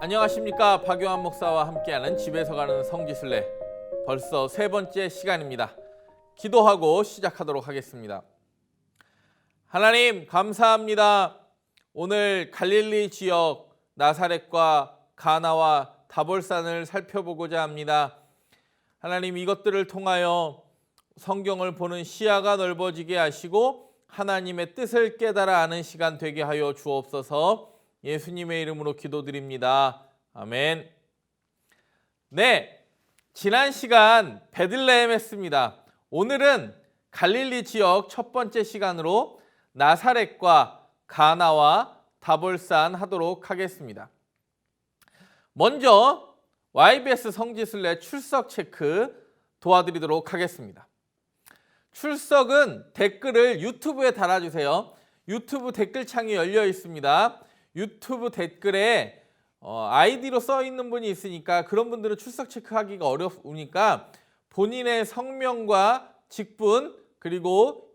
안녕하십니까. 박요한 목사와 함께하는 집에서 가는 성지순례, 벌써 세 번째 시간입니다. 기도하고 시작하도록 하겠습니다. 하나님 감사합니다. 오늘 갈릴리 지역 나사렛과 가나와 다볼산을 살펴보고자 합니다. 하나님, 이것들을 통하여 성경을 보는 시야가 넓어지게 하시고 하나님의 뜻을 깨달아 아는 시간 되게 하여 주옵소서. 예수님의 이름으로 기도드립니다. 아멘. 네, 지난 시간 베들레헴 했습니다. 오늘은 갈릴리 지역 첫 번째 시간으로 나사렛과 가나와 다볼산 하도록 하겠습니다. 먼저 YBS 성지순례 출석 체크 도와드리도록 하겠습니다. 출석은 댓글을 유튜브에 달아주세요. 유튜브 댓글창이 열려 있습니다. 유튜브 댓글에 아이디로 써 있는 분이 있으니까 그런 분들은 출석 체크하기가 어려우니까 본인의 성명과 직분 그리고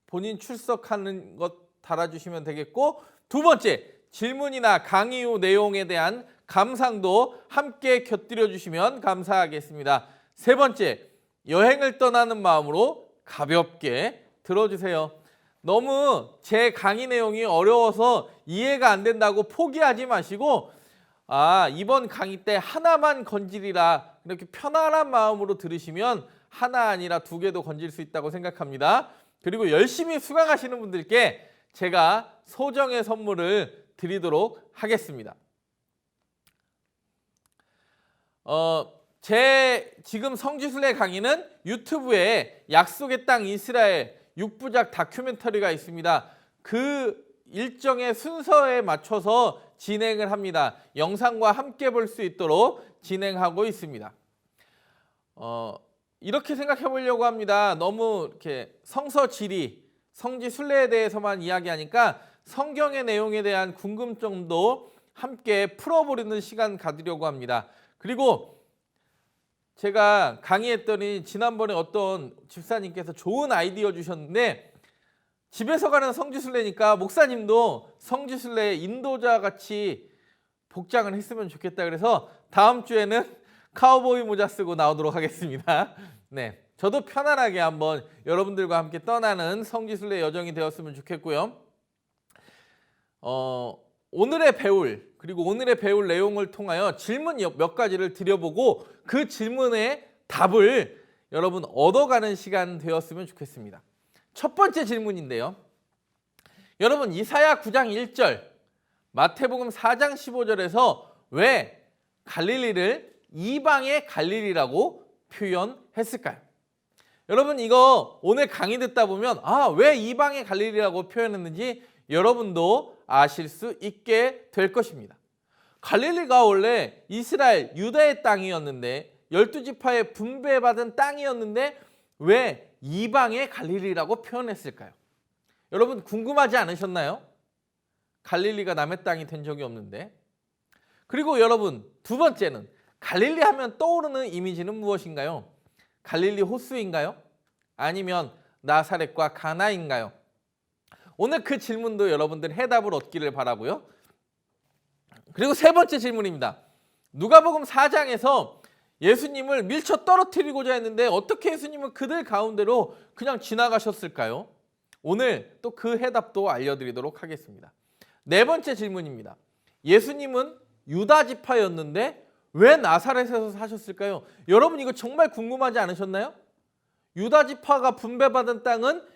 본인 출석하는 것 달아주시면 되겠고, 두 번째, 질문이나 강의 후 내용에 대한 감상도 함께 곁들여 주시면 감사하겠습니다. 세 번째, 여행을 떠나는 마음으로 가볍게 들어주세요. 너무 제 강의 내용이 어려워서 이해가 안 된다고 포기하지 마시고, 이번 강의 때 하나만 건지리라, 이렇게 편안한 마음으로 들으시면 하나 아니라 두 개도 건질 수 있다고 생각합니다. 그리고 열심히 수강하시는 분들께 제가 소정의 선물을 드리도록 하겠습니다. 제 지금 성지순례 강의는 유튜브에 약속의 땅 이스라엘 6부작 다큐멘터리가 있습니다. 그 일정의 순서에 맞춰서 진행을 합니다. 영상과 함께 볼 수 있도록 진행하고 있습니다. 이렇게 생각해 보려고 합니다. 너무 이렇게 성서지리, 성지순례에 대해서만 이야기하니까 성경의 내용에 대한 궁금증도 함께 풀어보려는 시간 가지려고 합니다. 그리고 제가 강의했더니 지난번에 어떤 집사님께서 좋은 아이디어 주셨는데, 집에서 가는 성지순례니까 목사님도 성지순례 인도자 같이 복장을 했으면 좋겠다 그래서 다음 주에는 카우보이 모자 쓰고 나오도록 하겠습니다. 네, 저도 편안하게 한번 여러분들과 함께 떠나는 성지순례 여정이 되었으면 좋겠고요. 오늘의 배울 내용을 통하여 질문 몇 가지를 드려보고 그 질문의 답을 여러분 얻어가는 시간 되었으면 좋겠습니다. 첫 번째 질문인데요. 여러분, 이사야 9장 1절, 마태복음 4장 15절에서 왜 갈릴리를 이방의 갈릴리라고 표현했을까요? 여러분, 이거 오늘 강의 듣다 보면 왜 이방의 갈릴리라고 표현했는지 여러분도 아실 수 있게 될 것입니다. 갈릴리가 원래 이스라엘 유다의 땅이었는데 12지파에 분배받은 땅이었는데 왜 이방의 갈릴리라고 표현했을까요? 여러분 궁금하지 않으셨나요? 갈릴리가 남의 땅이 된 적이 없는데. 그리고 여러분, 두 번째는 갈릴리 하면 떠오르는 이미지는 무엇인가요? 갈릴리 호수인가요? 아니면 나사렛과 가나인가요? 오늘 그 질문도 여러분들 해답을 얻기를 바라고요. 그리고 세 번째 질문입니다. 누가복음 4장에서 예수님을 밀쳐 떨어뜨리고자 했는데 어떻게 예수님은 그들 가운데로 그냥 지나가셨을까요? 오늘 또 그 해답도 알려드리도록 하겠습니다. 네 번째 질문입니다. 예수님은 유다 지파였는데 왜 나사렛에서 사셨을까요? 여러분 이거 정말 궁금하지 않으셨나요? 유다 지파가 분배받은 땅은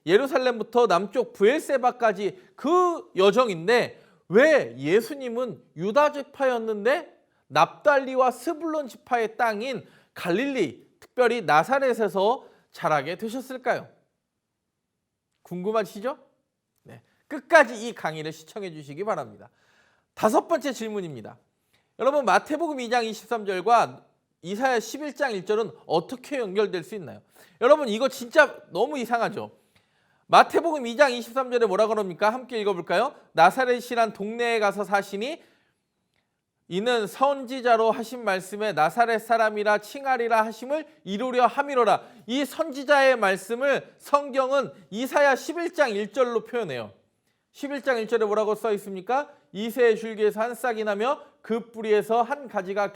예루살렘부터 남쪽 브엘세바까지 그 여정인데 왜 예수님은 유다 지파였는데 납달리와 스불론 지파의 땅인 갈릴리, 특별히 나사렛에서 자라게 되셨을까요? 궁금하시죠? 네, 끝까지 이 강의를 시청해 주시기 바랍니다. 다섯 번째 질문입니다. 여러분, 마태복음 2장 23절과 이사야 11장 1절은 어떻게 연결될 수 있나요? 여러분 이거 진짜 너무 이상하죠? 마태복음 2장 23절에 뭐라 그럽니까? 함께 읽어볼까요? 나사렛이란 동네에 가서 사시니 이는 선지자로 하신 말씀에 나사렛 사람이라 칭하리라 하심을 이루려 함이로라. 이 선지자의 말씀을 성경은 이사야 11장 1절로 표현해요. 11장 1절에 뭐라고 써 있습니까? 이새의 줄기에서 한 싹이 나며 그 뿌리에서 한 가지가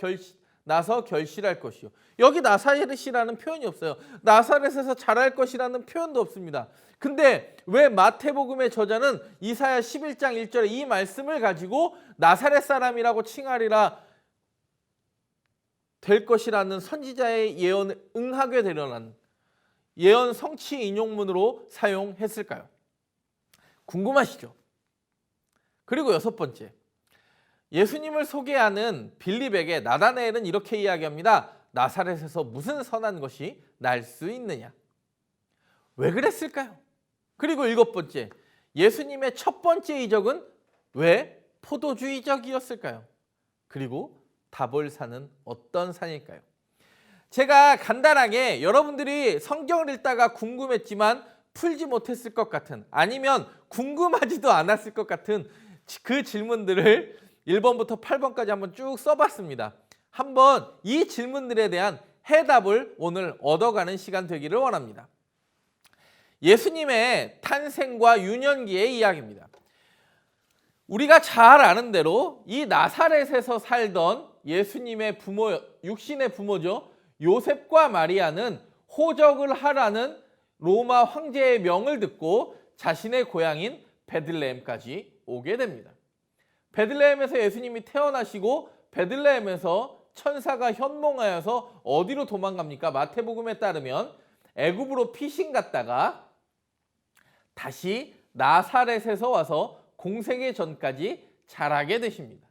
나서 결실할 것이요. 여기 나사렛이라는 표현이 없어요. 나사렛에서 자랄 것이라는 표현도 없습니다. 근데 왜 마태복음의 저자는 이사야 11장 1절에 이 말씀을 가지고 나사렛 사람이라고 칭하리라 될 것이라는 선지자의 예언을 응하게 되려는 예언 성취 인용문으로 사용했을까요? 궁금하시죠? 그리고 여섯 번째, 예수님을 소개하는 빌립에게 나다나엘은 이렇게 이야기합니다. 나사렛에서 무슨 선한 것이 날 수 있느냐? 왜 그랬을까요? 그리고 일곱 번째, 예수님의 첫 번째 이적은 왜 포도주 이적이었을까요? 그리고 다볼산은 어떤 산일까요? 제가 간단하게 여러분들이 성경을 읽다가 궁금했지만 풀지 못했을 것 같은, 아니면 궁금하지도 않았을 것 같은 그 질문들을 1번부터 8번까지 한번 쭉 써봤습니다. 한번 이 질문들에 대한 해답을 오늘 얻어가는 시간 되기를 원합니다. 예수님의 탄생과 유년기의 이야기입니다. 우리가 잘 아는 대로 이 나사렛에서 살던 예수님의 부모, 육신의 부모죠. 요셉과 마리아는 호적을 하라는 로마 황제의 명을 듣고 자신의 고향인 베들레헴까지 오게 됩니다. 베들레헴에서 예수님이 태어나시고 베들레헴에서 천사가 현몽하여서 어디로 도망갑니까? 마태복음에 따르면 애굽으로 피신 갔다가 다시 나사렛에서 와서 공생의 전까지 자라게 되십니다.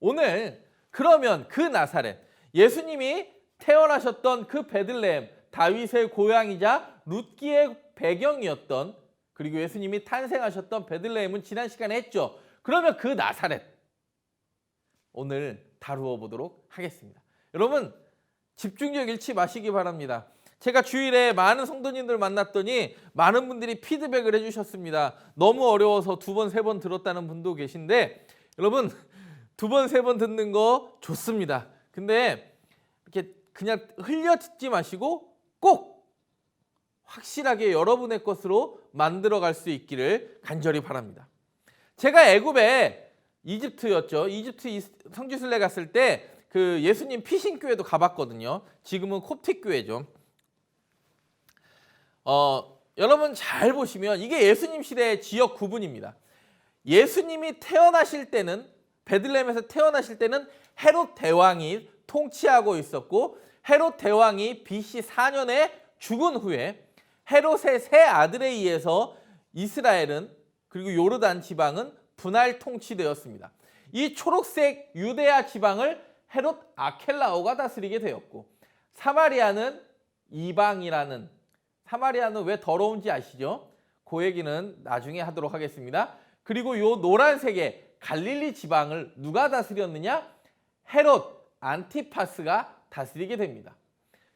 오늘 그러면 그 나사렛, 예수님이 태어나셨던 그 베들레헴, 다윗의 고향이자 룻기의 배경이었던, 그리고 예수님이 탄생하셨던 베들레헴은 지난 시간에 했죠. 그러면 그 나사렛 오늘 다루어 보도록 하겠습니다. 여러분 집중력 잃지 마시기 바랍니다. 제가 주일에 많은 성도님들 만났더니 많은 분들이 피드백을 해주셨습니다. 너무 어려워서 2번, 3번 들었다는 분도 계신데, 여러분 2번, 3번 듣는 거 좋습니다. 근데 이렇게 그냥 흘려 듣지 마시고 꼭 확실하게 여러분의 것으로 만들어갈 수 있기를 간절히 바랍니다. 제가 애굽에 이집트였죠. 이집트 성지순례 갔을 때 그 예수님 피신교회도 가봤거든요. 지금은 콥틱 교회죠. 여러분 잘 보시면 이게 예수님 시대의 지역 구분입니다. 예수님이 태어나실 때는, 베들레헴에서 태어나실 때는 헤롯 대왕이 통치하고 있었고, 헤롯 대왕이 BC 4년에 죽은 후에 헤롯의 세 아들에 의해서 이스라엘은, 그리고 요르단 지방은 분할 통치되었습니다. 이 초록색 유대야 지방을 헤롯 아켈라오가 다스리게 되었고, 사마리아는 이방이라는, 사마리아는 왜 더러운지 아시죠? 그 얘기는 나중에 하도록 하겠습니다. 그리고 요 노란색의 갈릴리 지방을 누가 다스렸느냐? 헤롯 안티파스가 다스리게 됩니다.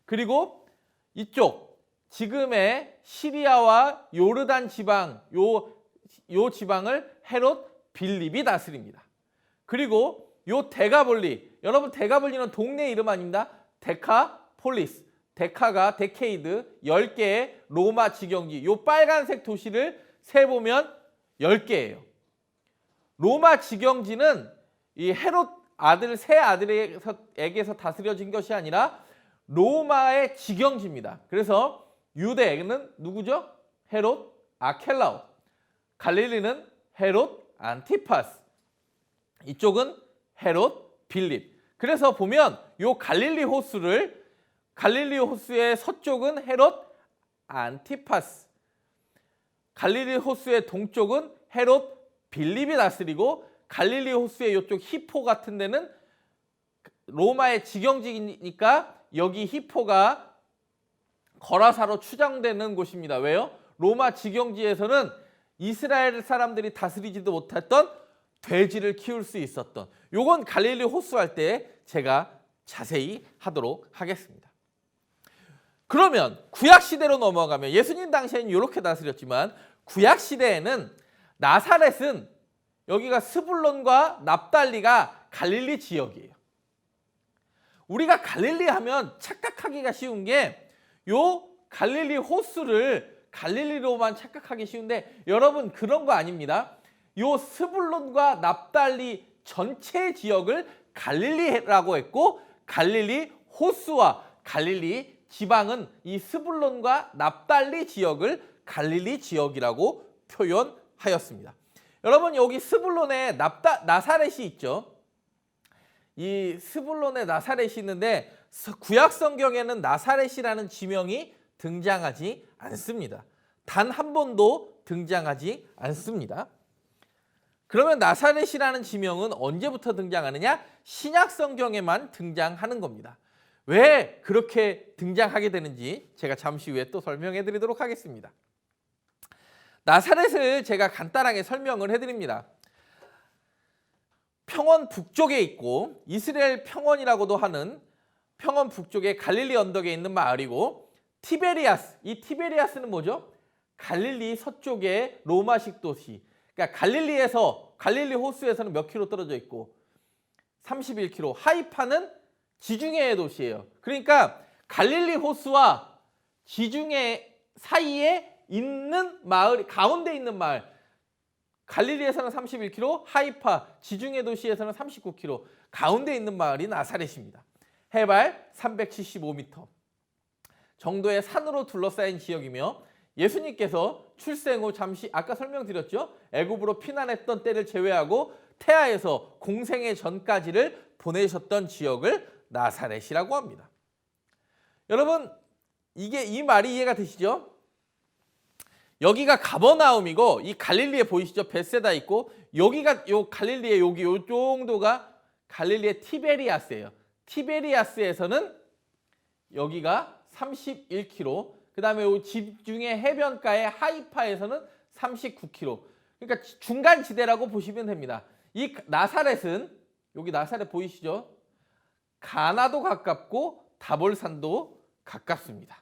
그리고 이쪽 지금의 시리아와 요르단 지방, 요 지방을 헤롯 빌립이 다스립니다. 그리고 요 데가볼리, 여러분 데가볼리는 동네 이름 아닙니다. 데카폴리스, 데카가 데케이드, 10개의 로마 지경지, 요 빨간색 도시를 세보면 10개예요. 로마 지경지는 이 헤롯 아들, 세 아들에게서 다스려진 것이 아니라 로마의 지경지입니다. 그래서 유대는 누구죠? 헤롯 아켈라오. 갈릴리는 헤롯 안티파스. 이쪽은 헤롯 빌립. 그래서 보면 요 갈릴리 호수의 서쪽은 헤롯 안티파스, 갈릴리 호수의 동쪽은 헤롯 빌립이 다스리고, 갈릴리 호수의 이쪽 히포 같은 데는 로마의 지경지니까 여기 히포가 거라사로 추정되는 곳입니다. 왜요? 로마 지경지에서는 이스라엘 사람들이 다스리지도 못했던 돼지를 키울 수 있었던, 요건 갈릴리 호수 할 때 제가 자세히 하도록 하겠습니다. 그러면 구약시대로 넘어가면, 예수님 당시에는 이렇게 다스렸지만 구약시대에는 나사렛은, 여기가 스불론과 납달리가 갈릴리 지역이에요. 우리가 갈릴리 하면 착각하기가 쉬운 게 요 갈릴리 호수를 갈릴리로만 착각하기 쉬운데, 여러분 그런 거 아닙니다. 요 스불론과 납달리 전체 지역을 갈릴리라고 했고, 갈릴리 호수와 갈릴리 지방은 이 스불론과 납달리 지역을 갈릴리 지역이라고 표현하였습니다. 여러분, 여기 스불론에 나사렛이 있죠. 이 스불론에 나사렛이 있는데 구약 성경에는 나사렛이라는 지명이 등장하지 않습니다. 단 한 번도 등장하지 않습니다. 그러면 나사렛이라는 지명은 언제부터 등장하느냐? 신약 성경에만 등장하는 겁니다. 왜 그렇게 등장하게 되는지 제가 잠시 후에 또 설명해 드리도록 하겠습니다. 나사렛을 제가 간단하게 설명을 해드립니다. 평원 북쪽에 있고, 이스라엘 평원이라고도 하는 평원 북쪽에 갈릴리 언덕에 있는 마을이고, 티베리아스, 이 티베리아스는 뭐죠? 갈릴리 서쪽의 로마식 도시. 그러니까 갈릴리 호수에서는 몇 킬로 떨어져 있고 31킬로. 하이파는 지중해의 도시예요. 그러니까 갈릴리 호수와 지중해 사이에 있는 마을, 가운데 있는 마을. 갈릴리에서는 31킬로, 하이파 지중해 도시에서는 39킬로. 가운데 있는 마을이 나사렛입니다. 해발 375m 정도의 산으로 둘러싸인 지역이며, 예수님께서 출생 후 잠시 아까 설명드렸죠. 애굽으로 피난했던 때를 제외하고 태아에서 공생의 전까지를 보내셨던 지역을 나사렛이라고 합니다. 여러분, 이 말이 이해가 되시죠? 여기가 가버나움이고, 이 갈릴리에 보이시죠? 벳세다 있고, 여기가 요 갈릴리의 여기 요 정도가 갈릴리의 티베리아스예요. 티베리아스에서는 여기가 31km, 그 다음에 요 지중해 해변가의 하이파에서는 39km. 그러니까 중간 지대라고 보시면 됩니다. 이 나사렛은, 여기 나사렛 보이시죠? 가나도 가깝고 다볼산도 가깝습니다.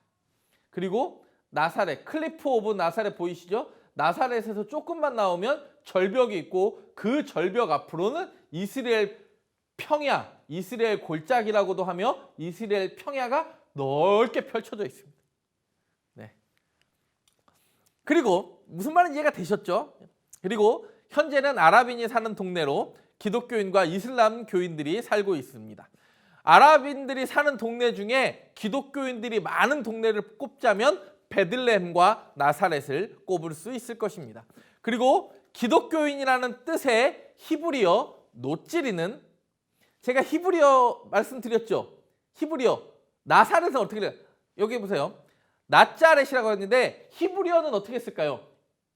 그리고 나사렛, 클리프 오브 나사렛 보이시죠? 나사렛에서 조금만 나오면 절벽이 있고, 그 절벽 앞으로는 이스라엘 평야, 이스라엘 골짜기라고도 하며 이스라엘 평야가 넓게 펼쳐져 있습니다. 네. 그리고 무슨 말인지 이해가 되셨죠? 그리고 현재는 아랍인이 사는 동네로 기독교인과 이슬람 교인들이 살고 있습니다. 아랍인들이 사는 동네 중에 기독교인들이 많은 동네를 꼽자면 베들레헴과 나사렛을 꼽을 수 있을 것입니다. 그리고 기독교인이라는 뜻의 히브리어 노찌리는, 제가 히브리어 말씀드렸죠. 히브리어 나사렛은 어떻게 돼요? 여기 보세요. 나짜렛이라고 했는데 히브리어는 어떻게 쓸까요?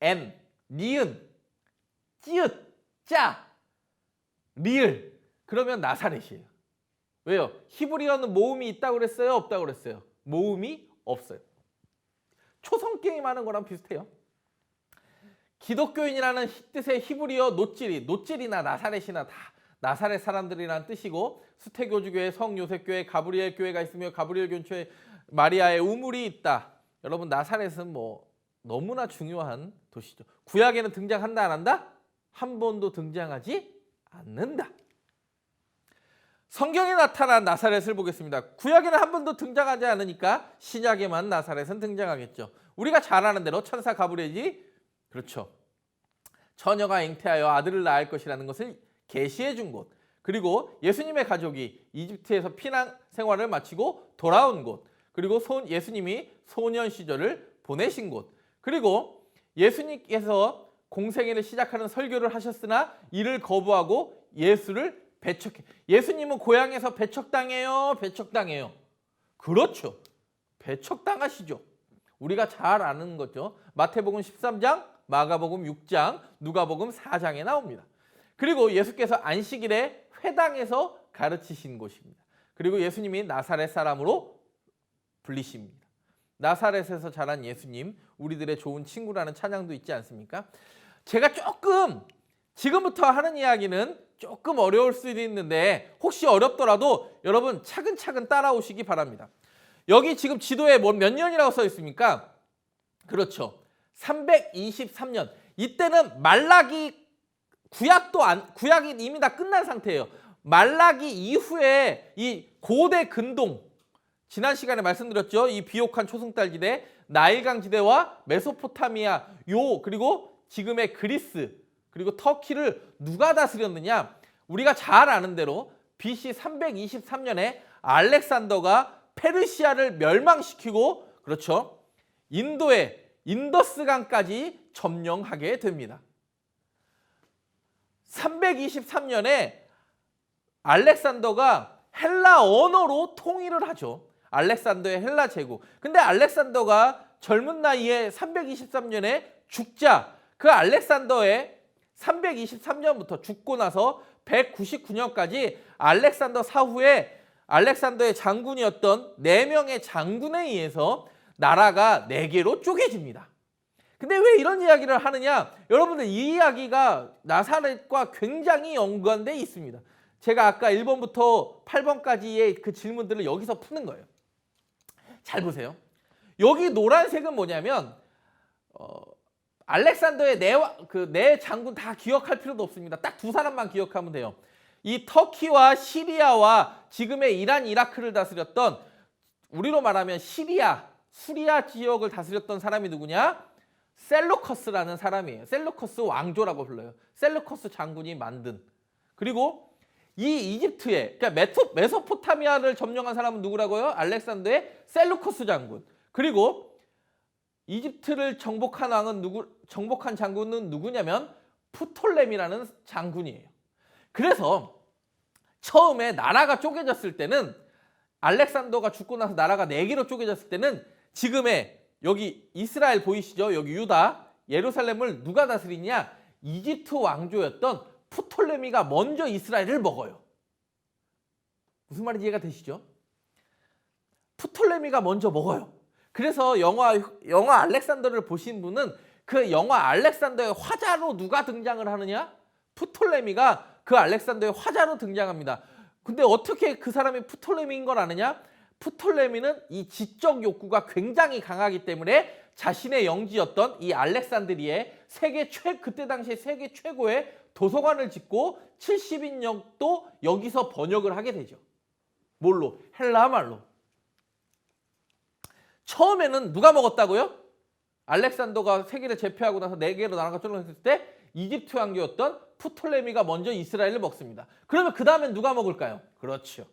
엔, 니은, 찌읒, 짜, 리을. 그러면 나사렛이에요. 왜요? 히브리어는 모음이 있다고 그랬어요? 없다고 그랬어요? 모음이 없어요. 초성 게임 하는 거랑 비슷해요. 기독교인이라는 뜻의 히브리어 노찌리나 나사렛이나 다 나사렛 사람들이라는 뜻이고, 수태교주교회, 성요셉교회, 가브리엘 교회가 있으며 가브리엘 교회에 마리아의 우물이 있다. 여러분, 나사렛은 뭐 너무나 중요한 도시죠. 구약에는 등장한다 안 한다? 한 번도 등장하지 않는다. 성경에 나타난 나사렛을 보겠습니다. 구약에는 한 번도 등장하지 않으니까 신약에만 나사렛은 등장하겠죠. 우리가 잘 아는 대로 천사 가브리엘이, 그렇죠, 처녀가 잉태하여 아들을 낳을 것이라는 것을 계시해 준 곳, 그리고 예수님의 가족이 이집트에서 피난 생활을 마치고 돌아온 곳, 그리고 예수님이 소년 시절을 보내신 곳, 그리고 예수님께서 공생애를 시작하는 설교를 하셨으나 이를 거부하고 예수를 배척해. 예수님은 고향에서 배척당해요? 배척당해요? 그렇죠. 배척당하시죠. 우리가 잘 아는 거죠. 마태복음 13장, 마가복음 6장, 누가복음 4장에 나옵니다. 그리고 예수께서 안식일에 회당에서 가르치신 곳입니다. 그리고 예수님이 나사렛 사람으로 불리십니다. 나사렛에서 자란 예수님, 우리들의 좋은 친구라는 찬양도 있지 않습니까? 제가 조금 지금부터 하는 이야기는 조금 어려울 수도 있는데, 혹시 어렵더라도 여러분 차근차근 따라오시기 바랍니다. 여기 지금 지도에 몇 년이라고 써 있습니까? 그렇죠. 323년. 이때는 말라기 구약이 이미 다 끝난 상태예요. 말라기 이후에 이 고대 근동, 지난 시간에 말씀드렸죠. 이 비옥한 초승달 지대, 나일강 지대와 메소포타미아, 그리고 지금의 그리스, 그리고 터키를 누가 다스렸느냐? 우리가 잘 아는 대로 BC 323년에 알렉산더가 페르시아를 멸망시키고, 그렇죠, 인도의 인더스강까지 점령하게 됩니다. 323년에 알렉산더가 헬라 언어로 통일을 하죠. 알렉산더의 헬라 제국. 근데 알렉산더가 젊은 나이에 323년에 죽자, 그 알렉산더의 323년부터 죽고 나서 199년까지 알렉산더 사후에 알렉산더의 장군이었던 4명의 장군에 의해서 나라가 4개로 쪼개집니다. 근데 왜 이런 이야기를 하느냐? 여러분들, 이 이야기가 나사렛과 굉장히 연관돼 있습니다. 제가 아까 1번부터 8번까지의 그 질문들을 여기서 푸는 거예요. 잘 보세요. 여기 노란색은 뭐냐면 알렉산더의 네 장군 다 기억할 필요도 없습니다. 딱 2사람만 기억하면 돼요. 이 터키와 시리아와 지금의 이란, 이라크를 다스렸던, 우리로 말하면 시리아, 수리아 지역을 다스렸던 사람이 누구냐? 셀루커스라는 사람이에요. 셀루커스 왕조라고 불러요. 셀루커스 장군이 만든. 그리고 이 이집트에, 그러니까 메소포타미아를 점령한 사람은 누구라고요? 알렉산더의 셀루커스 장군. 그리고 이집트를 정복한 장군은 누구냐면 프톨레미라는 장군이에요. 그래서 처음에 나라가 쪼개졌을 때는, 알렉산더가 죽고 나서 나라가 4개로 쪼개졌을 때는, 지금의 여기 이스라엘 보이시죠? 여기 유다, 예루살렘을 누가 다스리냐? 이집트 왕조였던 프톨레미가 먼저 이스라엘을 먹어요. 무슨 말인지 이해가 되시죠? 프톨레미가 먼저 먹어요. 그래서 영화 알렉산더를 보신 분은 그 영화 알렉산더의 화자로 누가 등장을 하느냐? 프톨레미가 그 알렉산더의 화자로 등장합니다. 근데 어떻게 그 사람이 프톨레미인 걸 아느냐? 프톨레미는 이 지적 욕구가 굉장히 강하기 때문에 자신의 영지였던 이 알렉산드리에 그때 당시에 세계 최고의 도서관을 짓고 70인역도 여기서 번역을 하게 되죠. 뭘로? 헬라 말로. 처음에는 누가 먹었다고요? 알렉산더가 세계를 제패하고 나서 4개로 나라가 쪼개졌을 때 이집트 왕조였던 프톨레미가 먼저 이스라엘을 먹습니다. 그러면 그 다음엔 누가 먹을까요? 그렇죠.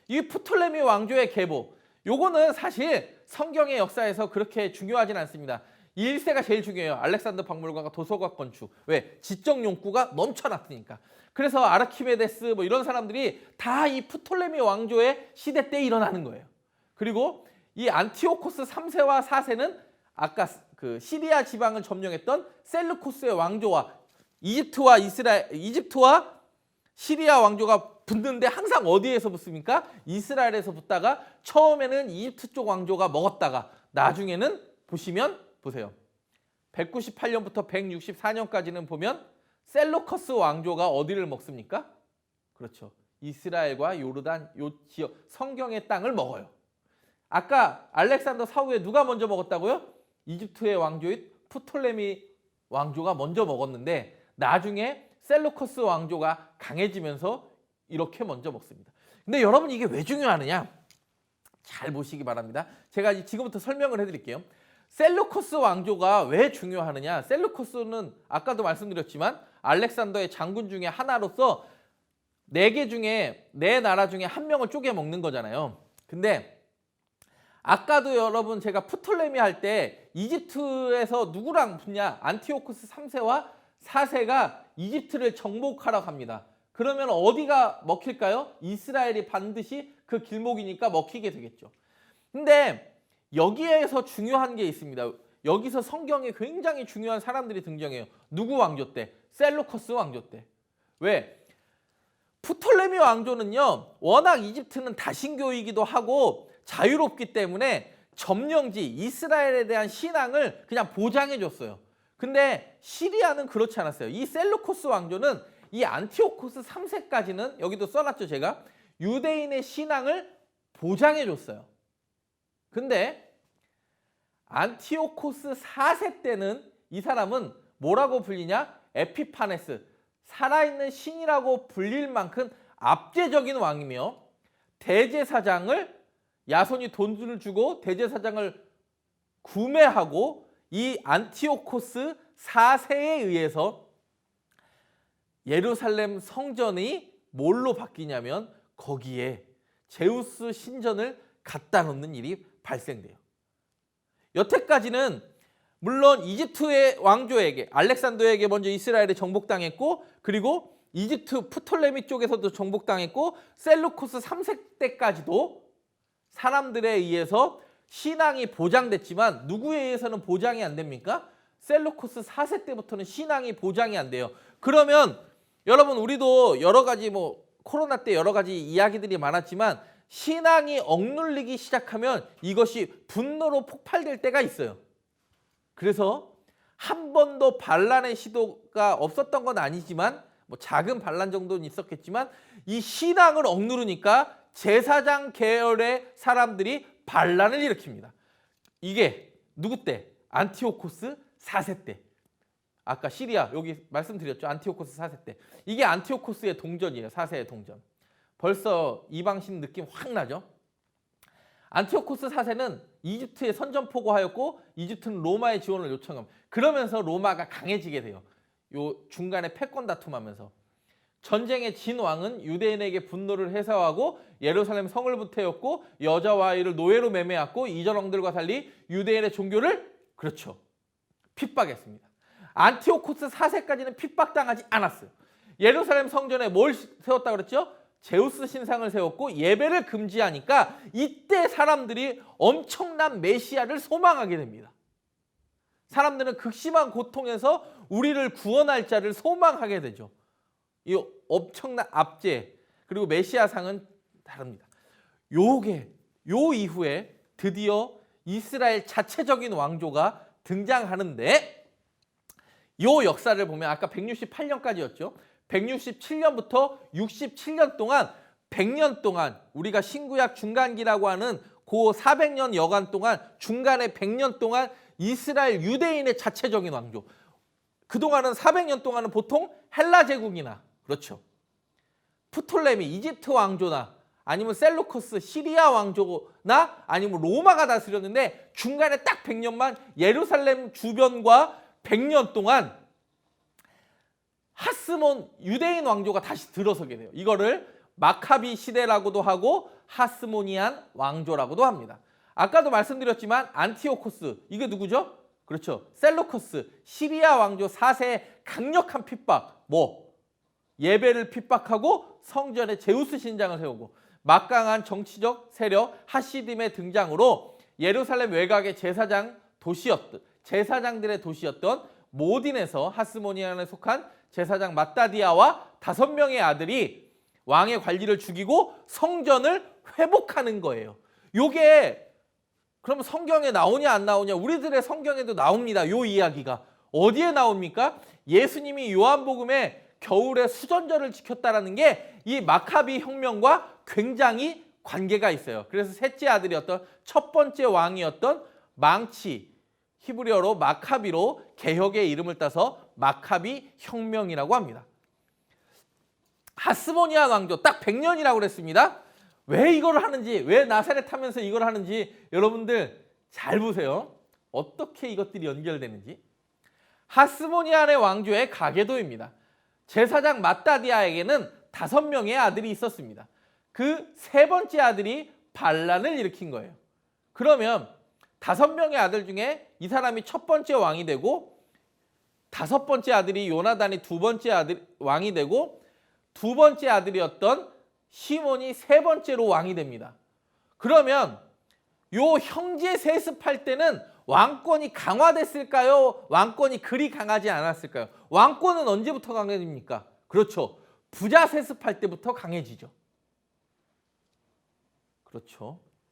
이 프톨레미 왕조의 계보, 요거는 사실 성경의 역사에서 그렇게 중요하진 않습니다. 1세가 제일 중요해요. 알렉산더 박물관과 도서관 건축. 왜? 지적 욕구가 넘쳐났으니까. 그래서 아르키메데스 뭐 이런 사람들이 다 이 프톨레미 왕조의 시대 때 일어나는 거예요. 그리고 이 안티오코스 3세와 4세는 아까 그 시리아 지방을 점령했던 셀루코스의 왕조와 이집트와 시리아 왕조가 붙는데 항상 어디에서 붙습니까? 이스라엘에서 붙다가 처음에는 이집트 쪽 왕조가 먹었다가 나중에는 보세요. 198년부터 164년까지는 보면 셀루커스 왕조가 어디를 먹습니까? 그렇죠. 이스라엘과 요르단 요 지역 성경의 땅을 먹어요. 아까 알렉산더 사후에 누가 먼저 먹었다고요? 이집트의 왕조인 프톨레미 왕조가 먼저 먹었는데 나중에 셀루커스 왕조가 강해지면서 이렇게 먼저 먹습니다. 근데 여러분, 이게 왜 중요하느냐? 잘 보시기 바랍니다. 제가 지금부터 설명을 해드릴게요. 셀루커스 왕조가 왜 중요하느냐? 셀루커스는 아까도 말씀드렸지만 알렉산더의 장군 중에 하나로서 4 나라 중에 1명을 쪼개 먹는 거잖아요. 근데 아까도 여러분 제가 프톨레미 할 때 이집트에서 누구랑 붙냐? 안티오코스 3세와 4세가 이집트를 정복하러 갑니다. 그러면 어디가 먹힐까요? 이스라엘이 반드시 그 길목이니까 먹히게 되겠죠. 근데 여기에서 중요한 게 있습니다. 여기서 성경에 굉장히 중요한 사람들이 등장해요. 누구 왕조 때? 셀루커스 왕조 때. 왜? 프톨레미 왕조는요, 워낙 이집트는 다신교이기도 하고 자유롭기 때문에 점령지 이스라엘에 대한 신앙을 그냥 보장해 줬어요. 근데 시리아는 그렇지 않았어요. 이 셀루코스 왕조는 이 안티오코스 3세까지는 여기도 써놨죠, 제가. 유대인의 신앙을 보장해 줬어요. 근데 안티오코스 4세 때는 이 사람은 뭐라고 불리냐? 에피파네스, 살아있는 신이라고 불릴 만큼 압제적인 왕이며 대제사장을 야손이 돈을 주고 대제사장을 구매하고 이 안티오코스 4세에 의해서 예루살렘 성전이 뭘로 바뀌냐면 거기에 제우스 신전을 갖다 놓는 일이 발생돼요. 여태까지는 물론 이집트의 왕조에게 알렉산더에게 먼저 이스라엘에 정복당했고 그리고 이집트 프톨레미 쪽에서도 정복당했고 셀루코스 3세 때까지도 사람들에 의해서 신앙이 보장됐지만 누구에 의해서는 보장이 안 됩니까? 셀루코스 4세 때부터는 신앙이 보장이 안 돼요. 그러면 여러분 우리도 여러 가지 코로나 때 여러 가지 이야기들이 많았지만 신앙이 억눌리기 시작하면 이것이 분노로 폭발될 때가 있어요. 그래서 한 번도 반란의 시도가 없었던 건 아니지만 작은 반란 정도는 있었겠지만 이 신앙을 억누르니까 제사장 계열의 사람들이 반란을 일으킵니다. 이게 누구 때? 안티오코스 4세 때. 아까 시리아 여기 말씀드렸죠. 안티오코스 4세 때. 이게 안티오코스의 동전이에요. 4세의 동전. 벌써 이방신 느낌 확 나죠. 안티오코스 4세는 이집트에 선전포고하였고 이집트는 로마의 지원을 요청합니다. 그러면서 로마가 강해지게 돼요. 요 중간에 패권 다툼하면서 전쟁의 진 왕은 유대인에게 분노를 해소하고 예루살렘 성을 부태웠고 여자와 아이를 노예로 매매했고 이전 왕들과 달리 유대인의 종교를 핍박했습니다. 안티오코스 4세까지는 핍박당하지 않았어요. 예루살렘 성전에 뭘 세웠다고 그랬죠? 제우스 신상을 세웠고 예배를 금지하니까 이때 사람들이 엄청난 메시아를 소망하게 됩니다. 사람들은 극심한 고통에서 우리를 구원할 자를 소망하게 되죠. 이 엄청난 압제 그리고 메시아상은 다릅니다. 요 이후에 드디어 이스라엘 자체적인 왕조가 등장하는데 요 역사를 보면 아까 168년까지였죠. 167년부터 67년 동안 100년 동안 우리가 신구약 중간기라고 하는 그 400년 여간 동안 중간에 100년 동안 이스라엘 유대인의 자체적인 왕조. 그동안은 400년 동안은 보통 헬라 제국이나 프톨레미 이집트 왕조나 아니면 셀루코스 시리아 왕조나 아니면 로마가 다스렸는데 중간에 딱 100년만 예루살렘 주변과 100년 동안 하스몬 유대인 왕조가 다시 들어서게 돼요. 이거를 마카비 시대라고도 하고 하스모니안 왕조라고도 합니다. 아까도 말씀드렸지만 안티오코스 이게 누구죠? 셀루코스 시리아 왕조 4세의 강력한 핍박 예배를 핍박하고 성전에 제우스 신장을 세우고 막강한 정치적 세력 하시딤의 등장으로 예루살렘 외곽의 제사장들의 도시였던 모딘에서 하스모니안에 속한 제사장 마따디아와 5명의 아들이 왕의 관리를 죽이고 성전을 회복하는 거예요. 요게 그럼 성경에 나오냐 안 나오냐? 우리들의 성경에도 나옵니다. 요 이야기가. 어디에 나옵니까? 예수님이 요한복음에 겨울에 수전절을 지켰다라는 게 이 마카비 혁명과 굉장히 관계가 있어요. 그래서 셋째 아들이었던 첫 번째 왕이었던 망치 히브리어로 마카비로 개혁의 이름을 따서 마카비 혁명이라고 합니다. 하스모니안 왕조 딱 100년이라고 그랬습니다. 왜 이걸 하는지, 왜 나사렛 하면서 이걸 하는지 여러분들 잘 보세요. 어떻게 이것들이 연결되는지. 하스모니안의 왕조의 가계도입니다. 제사장 마따디아에게는 5명의 아들이 있었습니다. 그 세 번째 아들이 반란을 일으킨 거예요. 그러면 5명의 아들 중에 이 사람이 첫 번째 왕이 되고 5번째 아들이 요나단이 2번째 아들 왕이 되고 2번째 아들이었던 시몬이 3번째로 왕이 됩니다. 그러면 요 형제 세습할 때는 왕권이 강화됐을까요? 왕권이 그리 강하지 않았을까요? 왕권은 언제부터 강해집니까? 부자 세습할 때부터 강해지죠.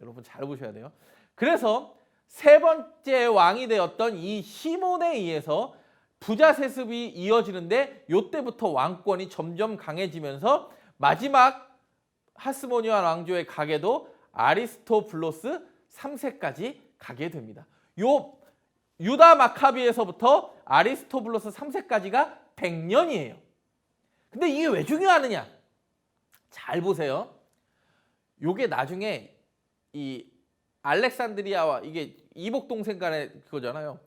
여러분 잘 보셔야 돼요. 그래서 3번째 왕이 되었던 이 시몬에 의해서 부자 세습이 이어지는데 이때부터 왕권이 점점 강해지면서 마지막 하스모니안 왕조의 가계도 아리스토블로스 3세까지 가게 됩니다. 요 유다 마카비에서부터 아리스토블로스 3세까지가 100년이에요. 근데 이게 왜 중요하느냐? 잘 보세요. 요게 나중에 이 알렉산드리아와 이게 이복 동생 간의 그거잖아요.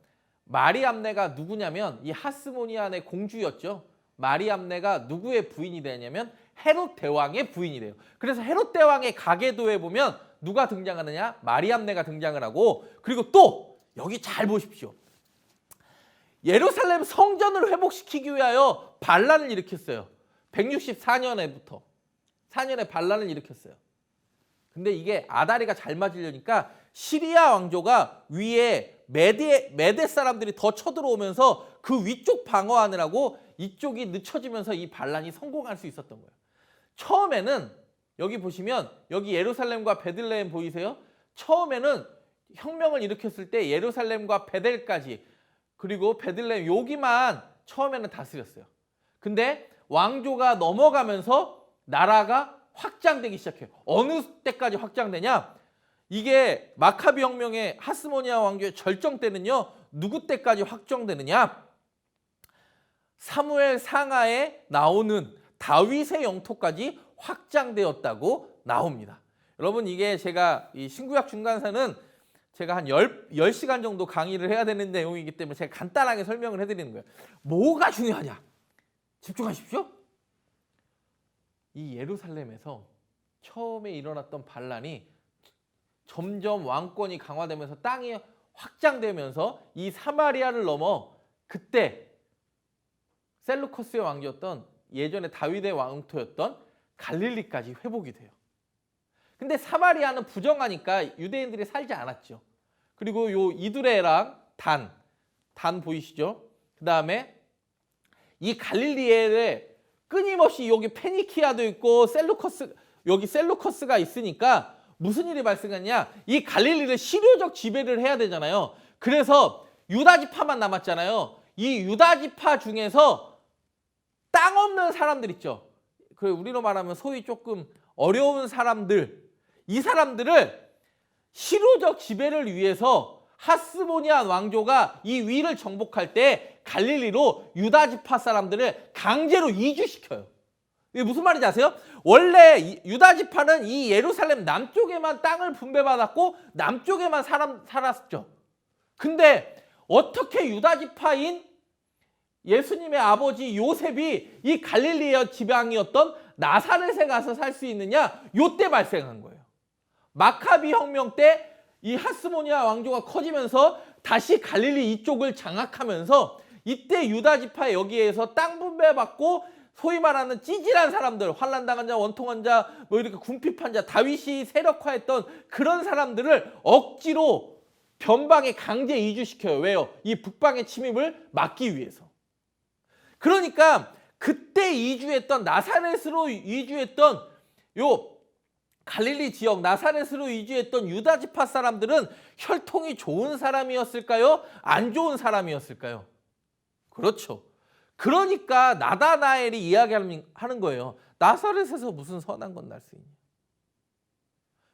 마리암네가 누구냐면 이 하스모니안의 공주였죠. 마리암네가 누구의 부인이 되냐면 헤롯 대왕의 부인이 돼요. 그래서 헤롯 대왕의 가계도에 보면 누가 등장하느냐? 마리암네가 등장을 하고, 그리고 또 여기 잘 보십시오. 예루살렘 성전을 회복시키기 위하여 반란을 일으켰어요. 164년에부터 4년에 반란을 일으켰어요. 근데 이게 아다리가 잘 맞으려니까 시리아 왕조가 위에 메대 사람들이 더 쳐들어오면서 그 위쪽 방어하느라고 이쪽이 늦춰지면서 이 반란이 성공할 수 있었던 거예요. 처음에는 여기 보시면 여기 예루살렘과 베들레헴 보이세요? 처음에는 혁명을 일으켰을 때 예루살렘과 베델까지, 그리고 베들레헴 여기만 처음에는 다스렸어요. 근데 왕조가 넘어가면서 나라가 확장되기 시작해요. 어느 때까지 확장되냐? 이게 마카비 혁명의 하스모니아 왕조의 절정 때는요, 누구 때까지 확정되느냐? 사무엘 상하에 나오는 다윗의 영토까지 확장되었다고 나옵니다. 여러분, 이게 제가 이 신구약 중간사는 제가 한 10시간 정도 강의를 해야 되는 내용이기 때문에 제가 간단하게 설명을 해드리는 거예요. 뭐가 중요하냐? 집중하십시오. 이 예루살렘에서 처음에 일어났던 반란이 점점 왕권이 강화되면서 땅이 확장되면서 이 사마리아를 넘어 그때 셀루커스의 왕조였던, 예전에 다윗의 왕토였던 갈릴리까지 회복이 돼요. 근데 사마리아는 부정하니까 유대인들이 살지 않았죠. 그리고 요 이두레랑 단 보이시죠? 그 다음에 이 갈릴리에 끊임없이 여기 페니키아도 있고 여기 셀루커스가 있으니까 무슨 일이 발생했냐? 이 갈릴리를 실효적 지배를 해야 되잖아요. 그래서 유다 지파만 남았잖아요. 이 유다 지파 중에서 땅 없는 사람들 있죠. 그 우리로 말하면 소위 조금 어려운 사람들, 이 사람들을 실효적 지배를 위해서 하스모니아 왕조가 이 위를 정복할 때 갈릴리로 유다 지파 사람들을 강제로 이주시켜요. 이게 무슨 말인지 아세요? 원래 유다 지파는 이 예루살렘 남쪽에만 땅을 분배받았고 남쪽에만 살았죠. 근데 어떻게 유다 지파인 예수님의 아버지 요셉이 이 갈릴리 지방이었던 나사렛에 가서 살 수 있느냐? 요때 발생한 거예요. 마카비 혁명 때 이 하스모니아 왕조가 커지면서 다시 갈릴리 이쪽을 장악하면서 이때 유다 지파 여기에서 땅 분배받고 소위 말하는 찌질한 사람들, 환난당한 자, 원통한 자, 뭐 이렇게 궁핍한 자, 다윗이 세력화했던 그런 사람들을 억지로 변방에 강제 이주시켜요. 왜요? 이 북방의 침입을 막기 위해서. 그러니까 그때 이주했던, 나사렛으로 이주했던 요 갈릴리 지역 나사렛으로 이주했던 유다 지파 사람들은 혈통이 좋은 사람이었을까요? 안 좋은 사람이었을까요? 그렇죠. 그러니까 나다나엘이 이야기하는 거예요. 나사렛에서 무슨 선한 건 날 수 있냐.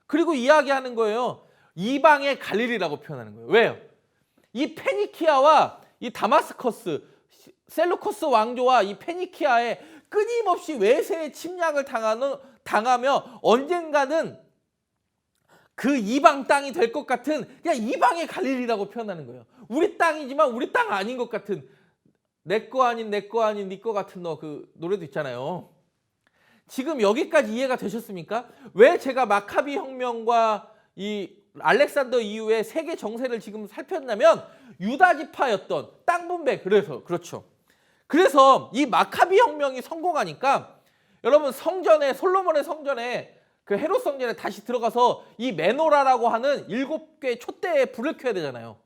그리고 이야기하는 거예요. 이방의 갈릴리라고 표현하는 거예요. 왜요? 이 페니키아와 이 다마스커스, 셀루커스 왕조와 이 페니키아에 끊임없이 외세의 침략을 당하며 언젠가는 그 이방 땅이 될 것 같은, 그냥 이방의 갈릴리라고 표현하는 거예요. 우리 땅이지만 우리 땅 아닌 것 같은, 내 거 아닌 네 거 같은 너, 그 노래도 있잖아요. 지금 여기까지 이해가 되셨습니까? 왜 제가 마카비 혁명과 이 알렉산더 이후에 세계 정세를 지금 살폈냐면 유다 지파였던 땅 분배, 그렇죠. 그래서 이 마카비 혁명이 성공하니까 여러분 솔로몬의 성전에 그 헤롯 성전에 다시 들어가서 이 메노라라고 하는 7개의 촛대에 불을 켜야 되잖아요.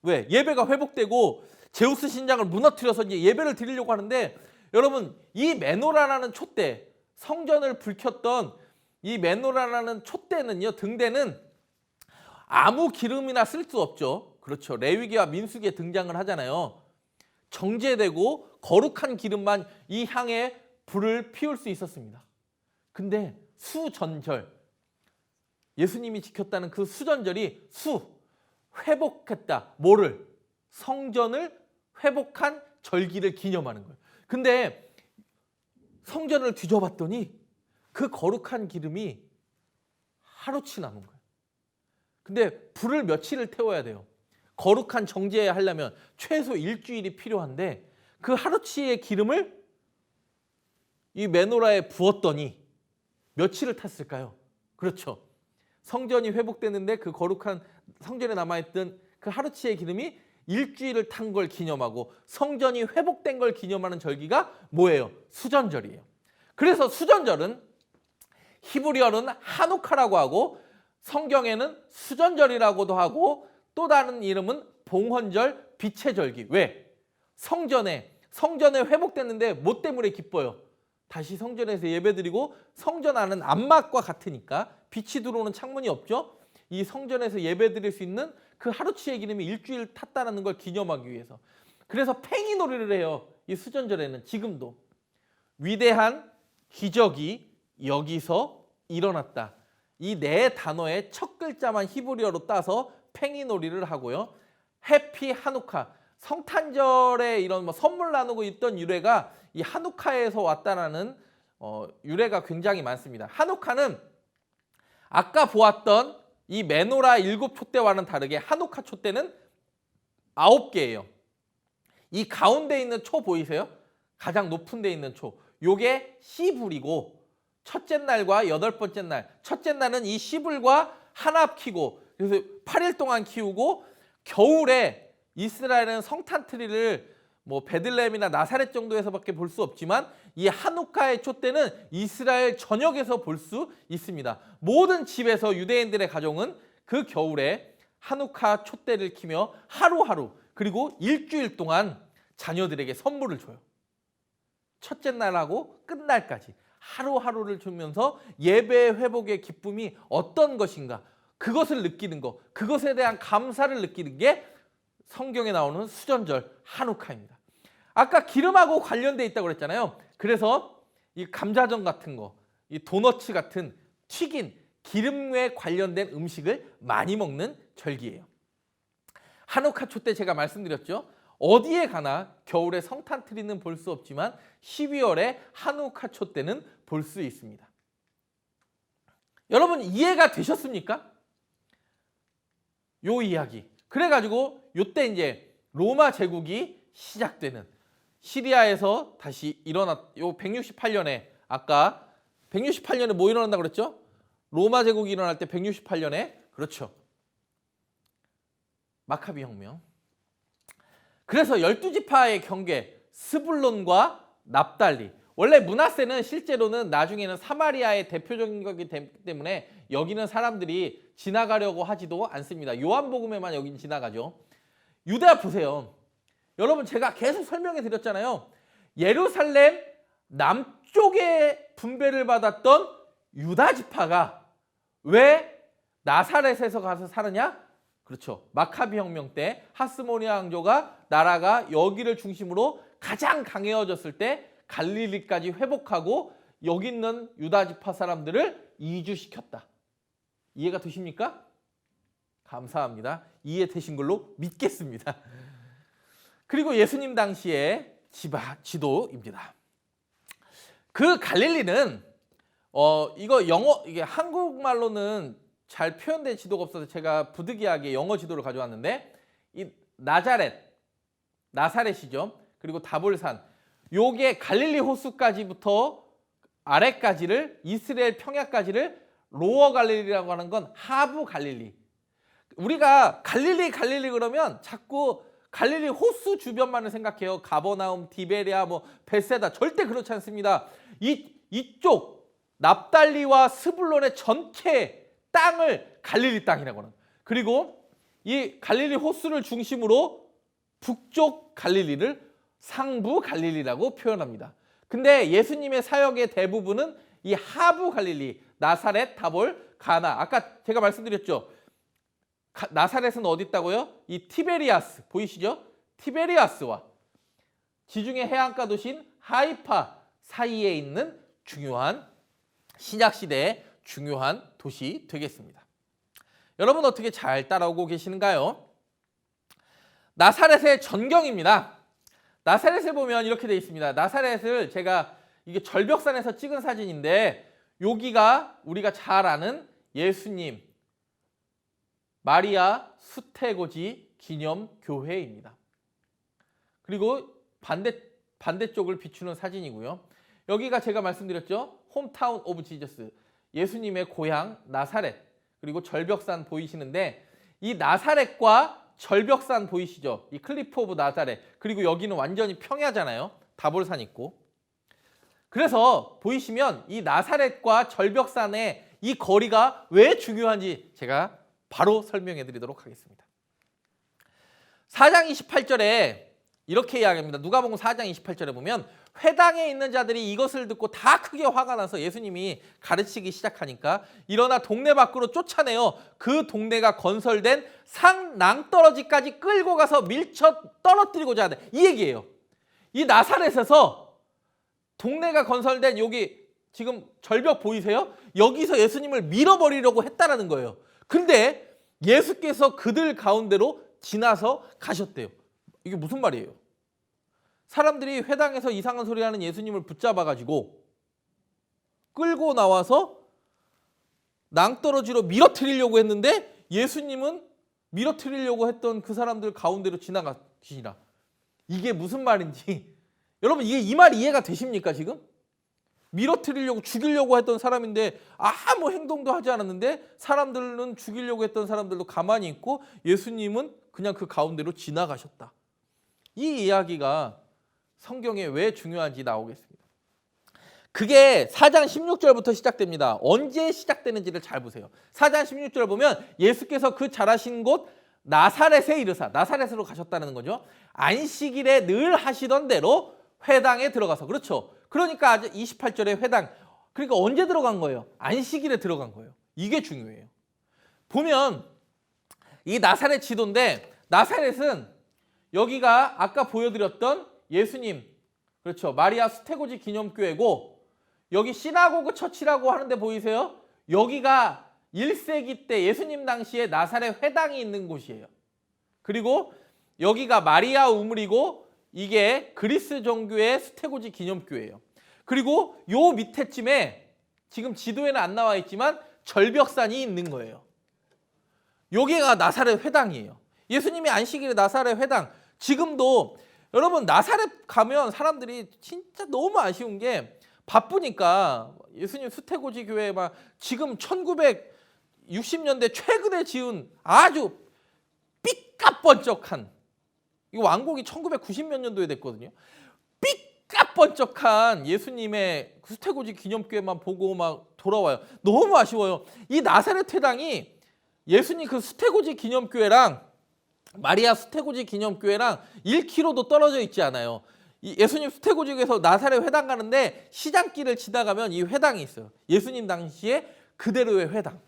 왜? 예배가 회복되고 제우스 신장을 무너뜨려서 이제 예배를 드리려고 하는데, 여러분 이 메노라라는 촛대, 성전을 불켰던 이 메노라라는 촛대는요, 등대는 아무 기름이나 쓸 수 없죠. 그렇죠. 레위기와 민수기에 등장을 하잖아요. 정제되고 거룩한 기름만 이 향에 불을 피울 수 있었습니다. 근데 수전절, 예수님이 지켰다는 그 수전절이 회복했다. 뭐를? 성전을 회복한 절기를 기념하는 거예요. 근데 성전을 뒤져봤더니 그 거룩한 기름이 하루치 남은 거예요. 근데 불을 며칠을 태워야 돼요. 거룩한 정제하려면 최소 일주일이 필요한데 그 하루치의 기름을 이 메노라에 부었더니 며칠을 탔을까요? 그렇죠. 성전이 회복됐는데 그 거룩한 성전에 남아있던 그 하루치의 기름이 일주일을 탄 걸 기념하고 성전이 회복된 걸 기념하는 절기가 뭐예요? 수전절이에요. 그래서 수전절은 히브리어는 하누카라고 하고 성경에는 수전절이라고도 하고 또 다른 이름은 봉헌절, 빛의 절기. 왜? 성전에 회복됐는데 뭐 때문에 기뻐요? 다시 성전에서 예배드리고 성전 안은 안막과 같으니까 빛이 들어오는 창문이 없죠. 이 성전에서 예배드릴 수 있는 그 하루치의 기름이 일주일 탔다는 걸 기념하기 위해서. 그래서 팽이놀이를 해요. 이 수전절에는 지금도. 위대한 기적이 여기서 일어났다. 이 네 단어의 첫 글자만 히브리어로 따서 팽이놀이를 하고요. 해피 하누카. 성탄절에 이런 뭐 선물 나누고 있던 유래가 이 하누카에서 왔다라는 유래가 굉장히 많습니다. 하누카는 아까 보았던 이 메노라 7촛대와는 다르게 하누카 촛대는 9개예요. 이 가운데 있는 초 보이세요? 가장 높은 데 있는 초. 요게 씨불이고 첫째 날과 8번째 날. 첫째 날은 이 씨불과 하나 키고 그래서 8일 동안 키우고 겨울에 이스라엘은 성탄 트리를 뭐 베들레헴이나 나사렛 정도에서밖에 볼 수 없지만 이 하누카의 촛대는 이스라엘 전역에서 볼 수 있습니다. 모든 집에서 유대인들의 가정은 그 겨울에 하누카 촛대를 켜며 하루하루 그리고 일주일 동안 자녀들에게 선물을 줘요. 첫째 날하고 끝날까지 하루하루를 주면서 예배 회복의 기쁨이 어떤 것인가 그것을 느끼는 것, 그것에 대한 감사를 느끼는 게 성경에 나오는 수전절 하누카입니다. 아까 기름하고 관련돼 있다고 그랬잖아요. 그래서 이 감자전 같은 거, 이 도너츠 같은 튀긴 기름에 관련된 음식을 많이 먹는 절기예요. 하누카 촛대 제가 말씀드렸죠. 어디에 가나 겨울에 성탄 트리는 볼 수 없지만 12월에 하누카 촛대는 볼 수 있습니다. 여러분 이해가 되셨습니까? 요 이야기. 그래가지고 요때 이제 로마 제국이 시작되는 시리아에서 다시 요 168년에 아까 168년에 뭐 일어난다고 그랬죠? 로마 제국이 일어날 때 168년에 그렇죠. 마카비 혁명. 그래서 12지파의 경계 스불론과 납달리. 원래 므낫세는 실제로는 나중에는 사마리아의 대표적인 거기 때문에 여기는 사람들이 지나가려고 하지도 않습니다. 요한복음에만 여긴 지나가죠. 유다 보세요. 여러분 제가 계속 설명해 드렸잖아요. 예루살렘 남쪽에 분배를 받았던 유다 지파가 왜 나사렛에서 가서 살았냐? 그렇죠. 마카비 혁명 때 하스모니아 왕조가 나라가 여기를 중심으로 가장 강해졌을 때 갈릴리까지 회복하고 여기 있는 유다 지파 사람들을 이주시켰다. 이해가 되십니까? 감사합니다. 이해되신 걸로 믿겠습니다. 그리고 예수님 당시의 지도입니다. 그 갈릴리는 이게 한국말로는 잘 표현된 지도가 없어서 제가 부득이하게 영어 지도를 가져왔는데 이 나사렛이죠. 그리고 다볼산 요게 갈릴리 호수까지부터 아래까지를 이스라엘 평야까지를 로어 갈릴리라고 하는 건 하부 갈릴리. 우리가 갈릴리 그러면 자꾸 갈릴리 호수 주변만을 생각해요. 가버나움, 디베리아, 베세다 절대 그렇지 않습니다. 이쪽 납달리와 스불론의 전체 땅을 갈릴리 땅이라고 하는. 그리고 이 갈릴리 호수를 중심으로 북쪽 갈릴리를 상부 갈릴리라고 표현합니다. 근데 예수님의 사역의 대부분은 이 하부 갈릴리, 나사렛, 다볼, 가나. 아까 제가 말씀드렸죠. 나사렛은 어디 있다고요? 이 티베리아스 보이시죠? 티베리아스와 지중해 해안가 도시인 하이파 사이에 있는 중요한 신약시대의 중요한 도시 되겠습니다. 여러분 어떻게 잘 따라오고 계시는가요? 나사렛의 전경입니다. 나사렛을 보면 이렇게 되어 있습니다. 나사렛을 제가 이게 절벽산에서 찍은 사진인데 여기가 우리가 잘 아는 예수님 마리아 수태고지 기념교회입니다. 그리고 반대쪽을 비추는 사진이고요. 여기가 제가 말씀드렸죠. 홈타운 오브 지저스. 예수님의 고향 나사렛. 그리고 절벽산 보이시는데 이 나사렛과 절벽산 보이시죠? 이 클리프 오브 나사렛. 그리고 여기는 완전히 평야잖아요. 다볼산 있고. 그래서 보이시면 이 나사렛과 절벽산의 이 거리가 왜 중요한지 제가 바로 설명해 드리도록 하겠습니다. 4장 28절에 이렇게 이야기합니다. 누가복음 4장 28절에 보면 회당에 있는 자들이 이것을 듣고 다 크게 화가 나서 예수님이 가르치기 시작하니까 일어나 동네 밖으로 쫓아내어 그 동네가 건설된 산 낭떠러지까지 끌고 가서 밀쳐 떨어뜨리고자 하는 이 얘기예요. 이 나사렛에서 동네가 건설된 여기 지금 절벽 보이세요? 여기서 예수님을 밀어버리려고 했다라는 거예요. 근데 예수께서 그들 가운데로 지나서 가셨대요. 이게 무슨 말이에요? 사람들이 회당에서 이상한 소리 하는 예수님을 붙잡아가지고 끌고 나와서 낭떠러지로 밀어뜨리려고 했는데 예수님은 밀어뜨리려고 했던 그 사람들 가운데로 지나가시니라. 이게 무슨 말인지 여러분 이게 이 말 이해가 되십니까 지금? 밀어뜨리려고 죽이려고 했던 사람인데 아무 행동도 하지 않았는데 사람들은 죽이려고 했던 사람들도 가만히 있고 예수님은 그냥 그 가운데로 지나가셨다. 이 이야기가 성경에 왜 중요한지 나오겠습니다. 그게 4장 16절부터 시작됩니다. 언제 시작되는지를 잘 보세요. 4장 16절 보면 예수께서 그 자라신 곳 나사렛에 이르사, 나사렛으로 가셨다는 거죠. 안식일에 늘 하시던 대로 회당에 들어가서, 그렇죠. 그러니까 28절에 회당, 그러니까 언제 들어간 거예요? 안식일에 들어간 거예요. 이게 중요해요. 보면 이 나사렛 지도인데 나사렛은 여기가 아까 보여드렸던 예수님, 그렇죠, 마리아 수태고지 기념교회고 여기 시나고그 처치라고 하는데 보이세요? 여기가 1세기 때 예수님 당시에 나사렛 회당이 있는 곳이에요. 그리고 여기가 마리아 우물이고 이게 그리스 종교의 수태고지 기념교회예요. 그리고 요 밑에쯤에 지금 지도에는 안 나와 있지만 절벽산이 있는 거예요. 여기가 나사렛 회당이에요. 예수님이 안식일에 나사렛 회당. 지금도 여러분 나사렛 가면 사람들이 진짜 너무 아쉬운 게 바쁘니까 예수님 수태고지 교회 막 지금 1960년대 최근에 지은 아주 삐까번쩍한, 이거 완공이 1990몇 년도에 됐거든요. 삐까번쩍한 예수님의 수태고지 기념교회만 보고 막 돌아와요. 너무 아쉬워요. 이 나사렛 회당이 예수님 그 수태고지 기념교회랑 마리아 수태고지 기념교회랑 1km도 떨어져 있지 않아요. 이 예수님 수태고지교회에서 나사렛 회당 가는데 시장길을 지나가면 이 회당이 있어요. 예수님 당시에 그대로의 회당.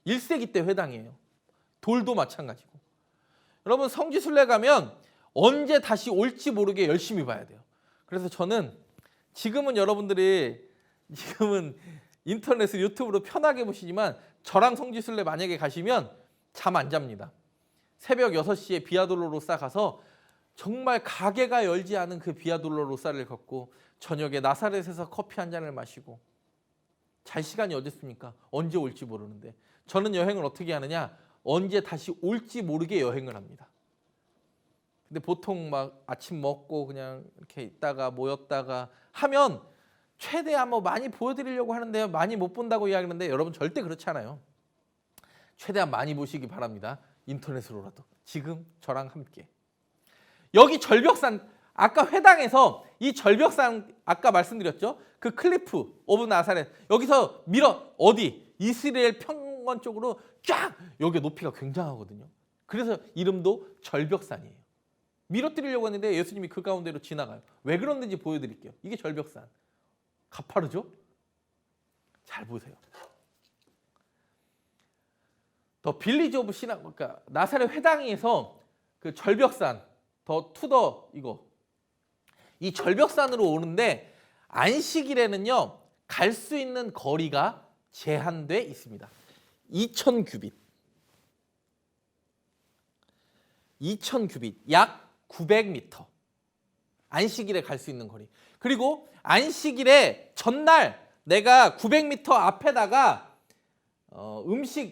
1세기 때 회당이에요. 돌도 마찬가지고. 여러분 성지순례 가면 언제 다시 올지 모르게 열심히 봐야 돼요. 그래서 저는 지금은 여러분들이 지금은 인터넷을 유튜브로 편하게 보시지만 저랑 성지순례 만약에 가시면 잠 안 잡니다. 새벽 6시에 비아돌로로사 가서 정말 가게가 열지 않은 그 비아돌로로사를 걷고 저녁에 나사렛에서 커피 한 잔을 마시고 잘 시간이 어디 있습니까? 언제 올지 모르는데 저는 여행을 어떻게 하느냐? 언제 다시 올지 모르게 여행을 합니다. 근데 보통 막 아침 먹고 그냥 이렇게 있다가 모였다가 하면 최대한 뭐 많이 보여드리려고 하는데요. 많이 못 본다고 이야기하는데 여러분 절대 그렇지 않아요. 최대한 많이 보시기 바랍니다. 인터넷으로라도. 지금 저랑 함께. 여기 절벽산, 아까 회당에서 이 절벽산 아까 말씀드렸죠. 그 클리프 오브 나사렛 여기서 밀어 어디? 이스라엘 평원 쪽으로 쫙 여기 높이가 굉장하거든요. 그래서 이름도 절벽산이에요. 밀어뜨리려고 했는데 예수님이 그 가운데로 지나가요. 왜 그런지 보여드릴게요. 이게 절벽산. 가파르죠? 잘 보세요. 더 빌리지 오브 시나, 그러니까 나사렛 회당에서 그 절벽산 더 투더 이거 이 절벽산으로 오는데 안식일에는요 갈 수 있는 거리가 제한돼 있습니다. 2000규빗. 2000규빗 약 900m. 안식일에 갈 수 있는 거리. 그리고 안식일에 전날 내가 900m 앞에다가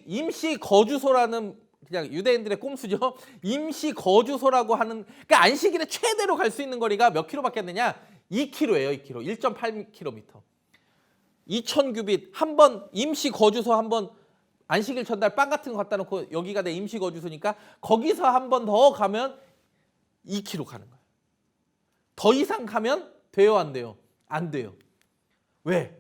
임시 거주소라는 그냥 유대인들의 꼼수죠. 임시 거주소라고 하는, 그러니까 안식일에 최대로 갈 수 있는 거리가 몇 킬로밖에 안 되냐? 2km예요. 2km. 1.8km. 2000규빗 한 번 임시 거주소 한 번 안식일 전날 빵 같은 거 갖다 놓고 여기가 내 임시 거주소니까 거기서 한 번 더 가면 2km 가는 거예요. 더 이상 가면 돼요, 안 돼요? 안 돼요. 왜?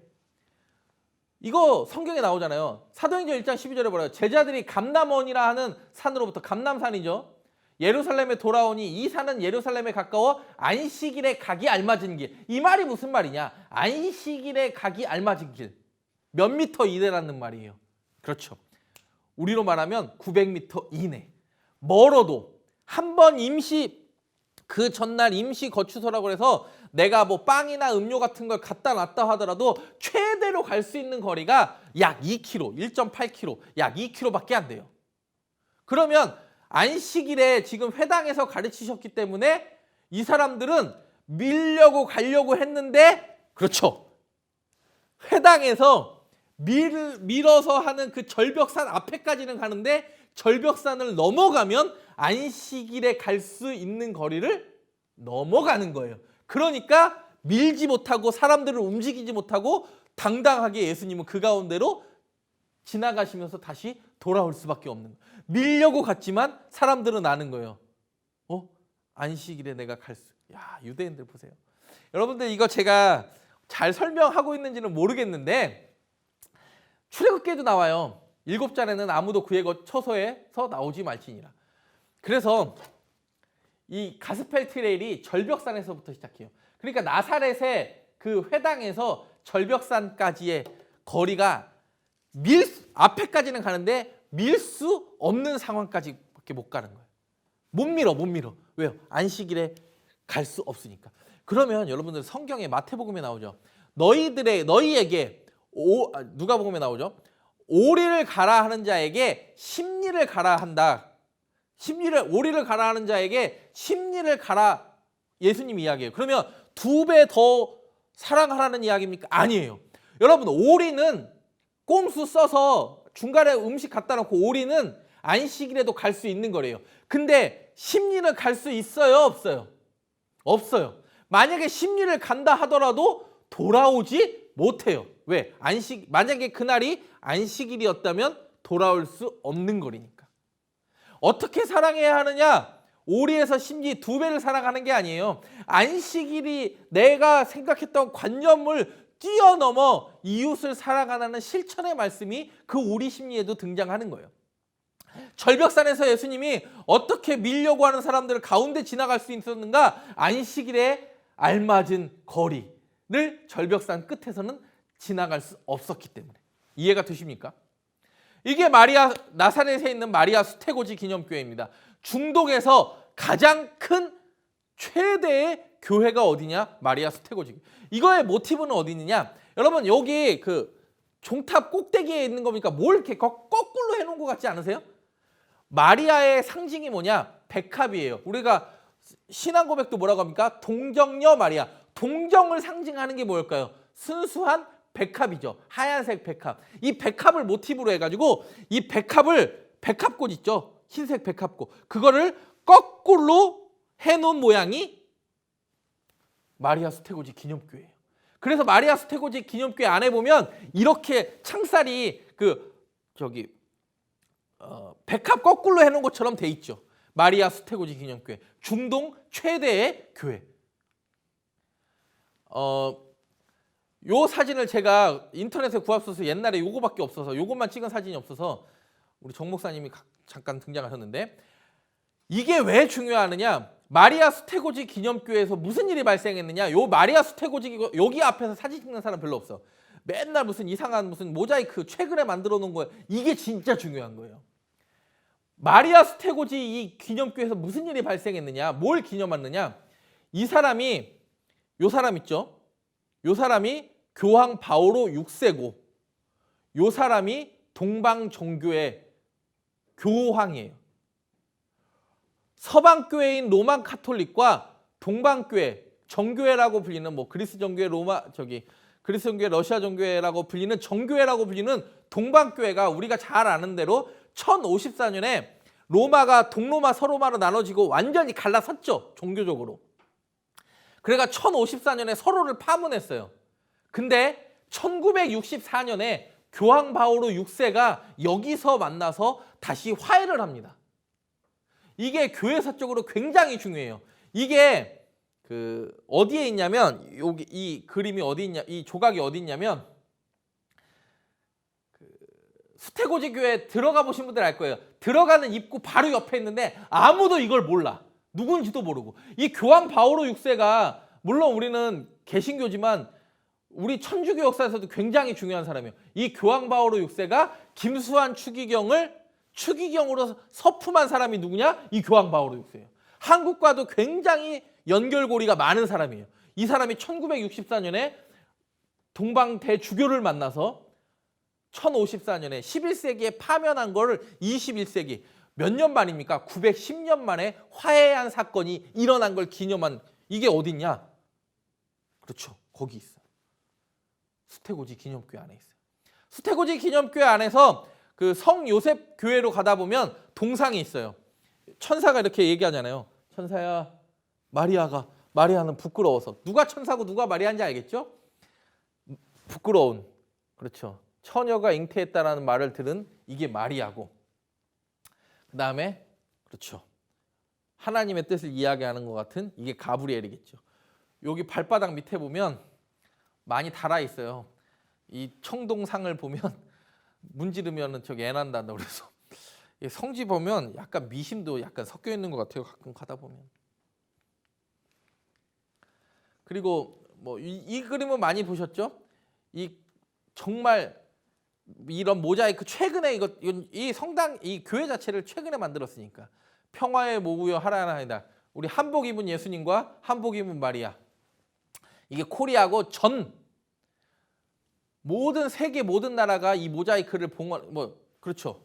이거 성경에 나오잖아요. 사도행전 1장 12절에 뭐라고요? 제자들이 감람원이라 하는 산으로부터, 감람산이죠. 예루살렘에 돌아오니 이 산은 예루살렘에 가까워 안식일에 가기 알맞은 길. 이 말이 무슨 말이냐? 안식일에 가기 알맞은 길. 몇 미터 이내라는 말이에요. 그렇죠. 우리로 말하면 900m 이내. 멀어도 한 번 임시 그 전날 임시 거주소라고 해서 내가 뭐 빵이나 음료 같은 걸 갖다 놨다 하더라도 최대로 갈 수 있는 거리가 약 2km, 1.8km, 약 2km밖에 안 돼요. 그러면 안식일에 지금 회당에서 가르치셨기 때문에 이 사람들은 밀려고 가려고 했는데, 그렇죠. 회당에서 밀어서 하는 그 절벽산 앞에까지는 가는데 절벽산을 넘어가면 안식일에 갈 수 있는 거리를 넘어가는 거예요. 그러니까 밀지 못하고 사람들을 움직이지 못하고 당당하게 예수님은 그 가운데로 지나가시면서 다시 돌아올 수밖에 없는 거예요. 밀려고 갔지만 사람들은 아는 거예요. 안식일에 내가 갈 수. 야, 유대인들 보세요. 여러분들 이거 제가 잘 설명하고 있는지는 모르겠는데 출애굽기에도 나와요. 7자에는 아무도 그의 처소에서 나오지 말지니라. 그래서 이 가스펠 트레일이 절벽산에서부터 시작해요. 그러니까 나사렛의 그 회당에서 절벽산까지의 거리가 앞에까지는 가는데 밀 수 없는 상황까지밖에 못 가는 거예요. 못 밀어. 왜요? 안식일에 갈 수 없으니까. 그러면 여러분들 성경에 마태복음에 나오죠. 너희에게 누가복음에 나오죠. 오리를 가라 하는 자에게 십리를 가라 한다. 오리를 가라 하는 자에게 십리를 가라. 예수님 이야기예요. 그러면 2배 더 사랑하라는 이야기입니까? 아니에요. 여러분, 오리는 꼼수 써서 중간에 음식 갖다 놓고 오리는 안식일에도 갈 수 있는 거래요. 근데 십리는 갈 수 있어요, 없어요? 없어요. 만약에 십리를 간다 하더라도 돌아오지 못해요. 왜? 만약에 그날이 안식일이었다면 돌아올 수 없는 거리니까. 어떻게 사랑해야 하느냐? 오리에서 십리 2배를 사랑하는 게 아니에요. 안식일이 내가 생각했던 관념을 뛰어넘어 이웃을 사랑하는 실천의 말씀이 그 오리 십리에도 등장하는 거예요. 절벽산에서 예수님이 어떻게 밀려고 하는 사람들을 가운데 지나갈 수 있었는가? 안식일에 알맞은 거리를 절벽산 끝에서는 지나갈 수 없었기 때문에. 이해가 되십니까? 이게 나사렛에 있는 마리아 수태고지 기념교회입니다. 중동에서 가장 큰 최대의 교회가 어디냐? 마리아 수태고지. 이거의 모티브는 어디 있느냐? 여러분, 여기 그 종탑 꼭대기에 있는 겁니까? 뭘 이렇게 거꾸로 해놓은 것 같지 않으세요? 마리아의 상징이 뭐냐? 백합이에요. 우리가 신앙 고백도 뭐라고 합니까? 동정녀 마리아. 동정을 상징하는 게 뭘까요? 순수한 백합이죠. 하얀색 백합. 이 백합을 모티브로 해가지고 이 백합꽃 있죠. 흰색 백합꽃. 그거를 거꾸로 해놓은 모양이 마리아 수태고지 기념교회예요. 그래서 마리아 수태고지 기념교회 안에 보면 이렇게 창살이 백합 거꾸로 해놓은 것처럼 돼 있죠. 마리아 수태고지 기념교회. 중동 최대의 교회. 요 사진을 제가 인터넷에 구합소서 옛날에 요거밖에 없어서 요것만 찍은 사진이 없어서 우리 정 목사님이 잠깐 등장하셨는데, 이게 왜 중요하느냐? 마리아 수태고지 기념교회에서 무슨 일이 발생했느냐? 요 마리아 수태고지 여기 앞에서 사진 찍는 사람 별로 없어. 맨날 무슨 이상한 무슨 모자이크 최근에 만들어 놓은 거예요. 이게 진짜 중요한 거예요. 마리아 수태고지 이 기념교회에서 무슨 일이 발생했느냐? 뭘 기념하느냐? 요 사람 있죠? 요 사람이 교황 바오로 6세고 요 사람이 동방정교회 교황이에요. 서방교회인 로만 카톨릭과 동방교회, 정교회라고 불리는 그리스 정교회, 그리스 정교회, 러시아 정교회라고 불리는 정교회라고 불리는 동방교회가 우리가 잘 아는 대로 1054년에 로마가 동로마, 서로마로 나눠지고 완전히 갈라섰죠. 종교적으로. 그래가 1054년에 서로를 파문했어요. 근데 1964년에 교황 바오로 6세가 여기서 만나서 다시 화해를 합니다. 이게 교회사적으로 굉장히 중요해요. 이게 어디에 있냐면 여기 이 그림이 어디 있냐, 이 조각이 어디 있냐면 수태고지 교회 들어가 보신 분들 알 거예요. 들어가는 입구 바로 옆에 있는데 아무도 이걸 몰라. 누군지도 모르고. 이 교황 바오로 6세가 물론 우리는 개신교지만 우리 천주교 역사에서도 굉장히 중요한 사람이에요. 이 교황 바오로 6세가 김수환 추기경을 추기경으로 서품한 사람이 누구냐? 이 교황 바오로 6세예요. 한국과도 굉장히 연결고리가 많은 사람이에요. 이 사람이 1964년에 동방대주교를 만나서 1054년에 11세기에 파면한 거를 21세기 몇 년 만입니까? 910년 만에 화해한 사건이 일어난 걸 기념한 이게 어딨냐? 그렇죠. 거기 있어요. 수태고지 기념교회 안에 있어요. 수태고지 기념교회 안에서 그 성요셉 교회로 가다 보면 동상이 있어요. 천사가 이렇게 얘기하잖아요. 천사야, 마리아는 부끄러워서. 누가 천사고 누가 마리아인지 알겠죠? 부끄러운. 그렇죠. 처녀가 잉태했다라는 말을 들은 이게 마리아고, 그 다음에 그렇죠, 하나님의 뜻을 이야기하는 것 같은 이게 가브리엘이겠죠. 여기 발바닥 밑에 보면 많이 달아 있어요. 이 청동상을 보면 문지르면 저기 애 난다고 그래서 성지 보면 약간 미심도 약간 섞여 있는 것 같아요. 가끔 가다 보면. 그리고 뭐 이 그림은 많이 보셨죠? 이 정말 이런 모자이크 최근에 이 성당 이 교회 자체를 최근에 만들었으니까 평화의 모구여 하나하나이다. 우리 한복 입은 예수님과 한복 입은 마리아. 이게 코리아고 전 모든 세계 모든 나라가 이 모자이크를 그렇죠.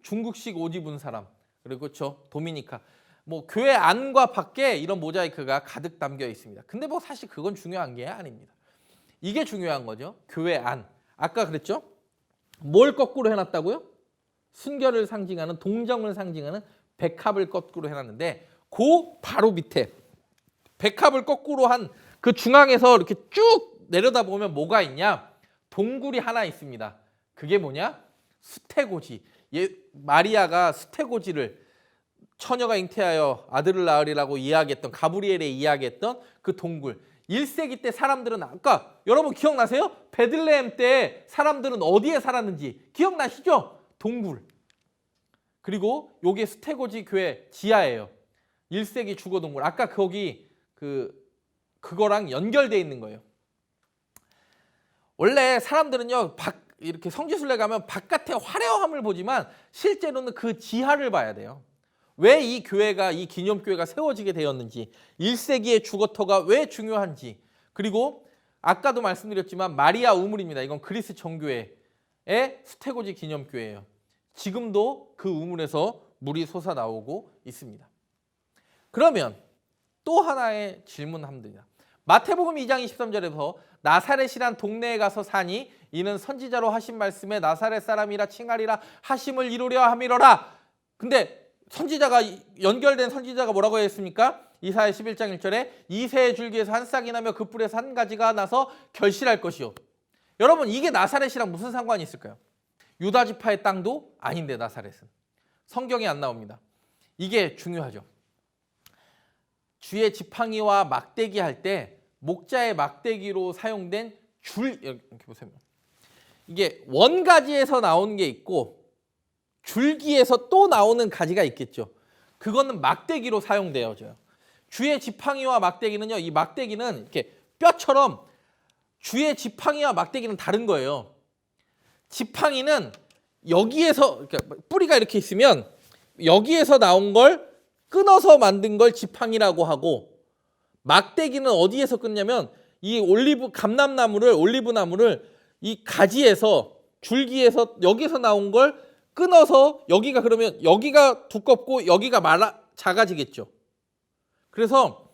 중국식 옷 입은 사람, 그리고 그렇죠, 도미니카. 뭐 교회 안과 밖에 이런 모자이크가 가득 담겨 있습니다. 근데 뭐 사실 그건 중요한 게 아닙니다. 이게 중요한 거죠. 교회 안. 아까 그랬죠? 뭘 거꾸로 해놨다고요? 순결을 상징하는, 동정을 상징하는 백합을 거꾸로 해놨는데 그 바로 밑에 백합을 거꾸로 한 그 중앙에서 이렇게 쭉 내려다보면 뭐가 있냐? 동굴이 하나 있습니다. 그게 뭐냐? 수태고지. 마리아가 수태고지를 처녀가 잉태하여 아들을 낳으리라고 이야기했던, 가브리엘에 이야기했던 그 동굴. 1세기 때 사람들은, 아까 여러분 기억나세요? 베들레헴 때 사람들은 어디에 살았는지 기억나시죠? 동굴. 그리고 요게 수태고지 교회 지하예요. 1세기 주거동굴. 아까 거기 그거랑 연결돼 있는 거예요. 원래 사람들은요, 이렇게 성지순례 가면 바깥의 화려함을 보지만 실제로는 그 지하를 봐야 돼요. 왜 이 교회가, 이 기념교회가 세워지게 되었는지, 1세기의 주거터가 왜 중요한지, 그리고 아까도 말씀드렸지만 마리아 우물입니다. 이건 그리스 정교회의 수태고지 기념교회예요. 지금도 그 우물에서 물이 솟아 나오고 있습니다. 그러면 또 하나의 질문합니다. 마태복음 2장 23절에서 나사렛이란 동네에 가서 사니 이는 선지자로 하신 말씀에 나사렛 사람이라 칭하리라 하심을 이루려 함이로라. 근데 선지자가 연결된 선지자가 뭐라고 했습니까? 이사야 11장 1절에 이새의 줄기에서 한 싹이 나며 그 뿔에서 한 가지가 나서 결실할 것이요. 여러분, 이게 나사렛이랑 무슨 상관이 있을까요? 유다 지파의 땅도 아닌데 나사렛은. 성경에 안 나옵니다. 이게 중요하죠. 주의 지팡이와 막대기 할 때 목자의 막대기로 사용된 줄, 이렇게 보세요. 이게 원가지에서 나오는 게 있고 줄기에서 또 나오는 가지가 있겠죠. 그거는 막대기로 사용되어져요. 주의 지팡이와 막대기는요, 이 막대기는 이렇게 뼈처럼, 주의 지팡이와 막대기는 다른 거예요. 지팡이는 여기에서, 그러니까 뿌리가 이렇게 있으면 여기에서 나온 걸 끊어서 만든 걸 지팡이라고 하고, 막대기는 어디에서 끊냐면 이 올리브나무를 이 가지에서, 줄기에서, 여기서 나온 걸 끊어서, 여기가 그러면 여기가 두껍고 여기가 작아지겠죠. 그래서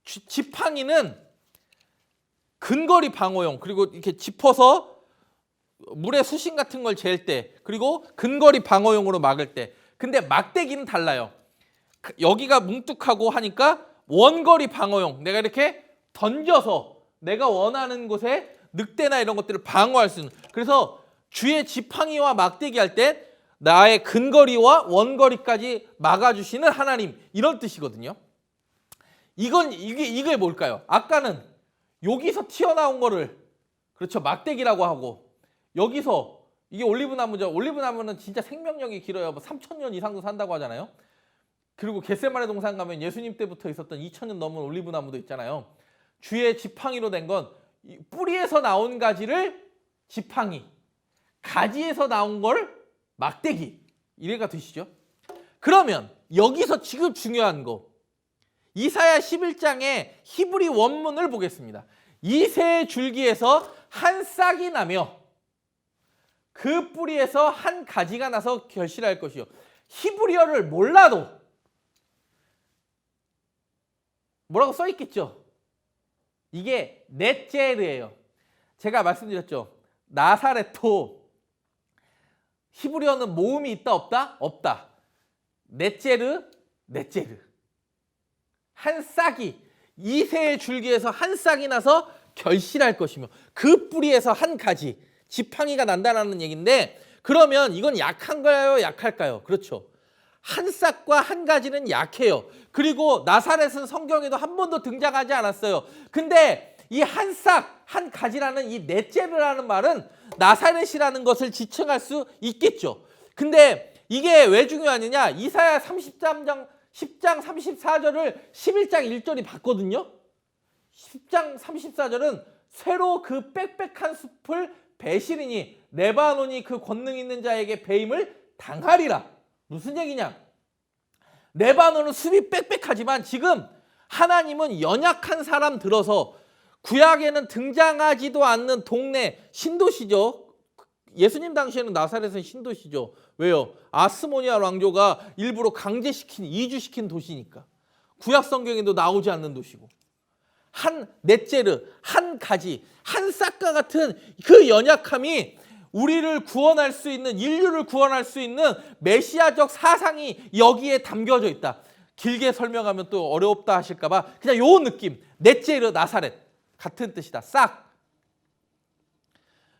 지팡이는 근거리 방어용, 그리고 이렇게 짚어서 물의 수심 같은 걸 잴 때, 그리고 근거리 방어용으로 막을 때. 근데 막대기는 달라요. 여기가 뭉툭하고 하니까 원거리 방어용, 내가 이렇게 던져서 내가 원하는 곳에 늑대나 이런 것들을 방어할 수 있는, 그래서 주의 지팡이와 막대기 할 때 나의 근거리와 원거리까지 막아주시는 하나님, 이런 뜻이거든요. 이게 뭘까요? 아까는 여기서 튀어나온 거를, 그렇죠, 막대기라고 하고, 여기서 이게 올리브나무죠. 올리브나무는 진짜 생명력이 길어요. 뭐 3,000년 이상도 산다고 하잖아요. 그리고 겟세마네 동산 가면 예수님 때부터 있었던 2,000년 넘은 올리브나무도 있잖아요. 주의 지팡이로 된 건 뿌리에서 나온 가지를 지팡이, 가지에서 나온 걸 막대기, 이해가 되시죠? 그러면 여기서 지금 중요한 거, 이사야 11장의 히브리 원문을 보겠습니다. 이 세 줄기에서 한 싹이 나며 그 뿌리에서 한 가지가 나서 결실할 것이요. 히브리어를 몰라도 뭐라고 써 있겠죠? 이게 넷제르예요. 제가 말씀드렸죠. 나사렛도 히브리어는 모음이 있다 없다? 없다. 넷제르, 넷제르. 한 싹이, 이 세 줄기에서 한 싹이 나서 결실할 것이며 그 뿌리에서 한 가지, 지팡이가 난다라는 얘기인데, 그러면 이건 약한가요, 약할까요? 그렇죠. 한 싹과 한 가지는 약해요. 그리고 나사렛은 성경에도 한 번도 등장하지 않았어요. 근데 이 한 싹, 한 가지라는 이 넷제르라는 말은 나사렛이라는 것을 지칭할 수 있겠죠. 근데 이게 왜 중요하느냐? 이사야 10장 34절을 11장 1절이 봤거든요. 10장 34절은 새로 그 빽빽한 숲을 베시리니 레바논이 그 권능 있는 자에게 배임을 당하리라. 무슨 얘기냐? 레바논은 숲이 빽빽하지만 지금 하나님은 연약한 사람 들어서, 구약에는 등장하지도 않는 동네, 신도시죠. 예수님 당시에는 나사렛은 신도시죠. 왜요? 아스모니아 왕조가 일부러 강제시킨, 이주시킨 도시니까. 구약 성경에도 나오지 않는 도시고. 한 넷제르, 한 가지, 한 싹과 같은 그 연약함이 우리를 구원할 수 있는, 인류를 구원할 수 있는 메시아적 사상이 여기에 담겨져 있다. 길게 설명하면 또 어렵다 하실까 봐 그냥 요 느낌, 넷제르, 나사렛 같은 뜻이다. 싹.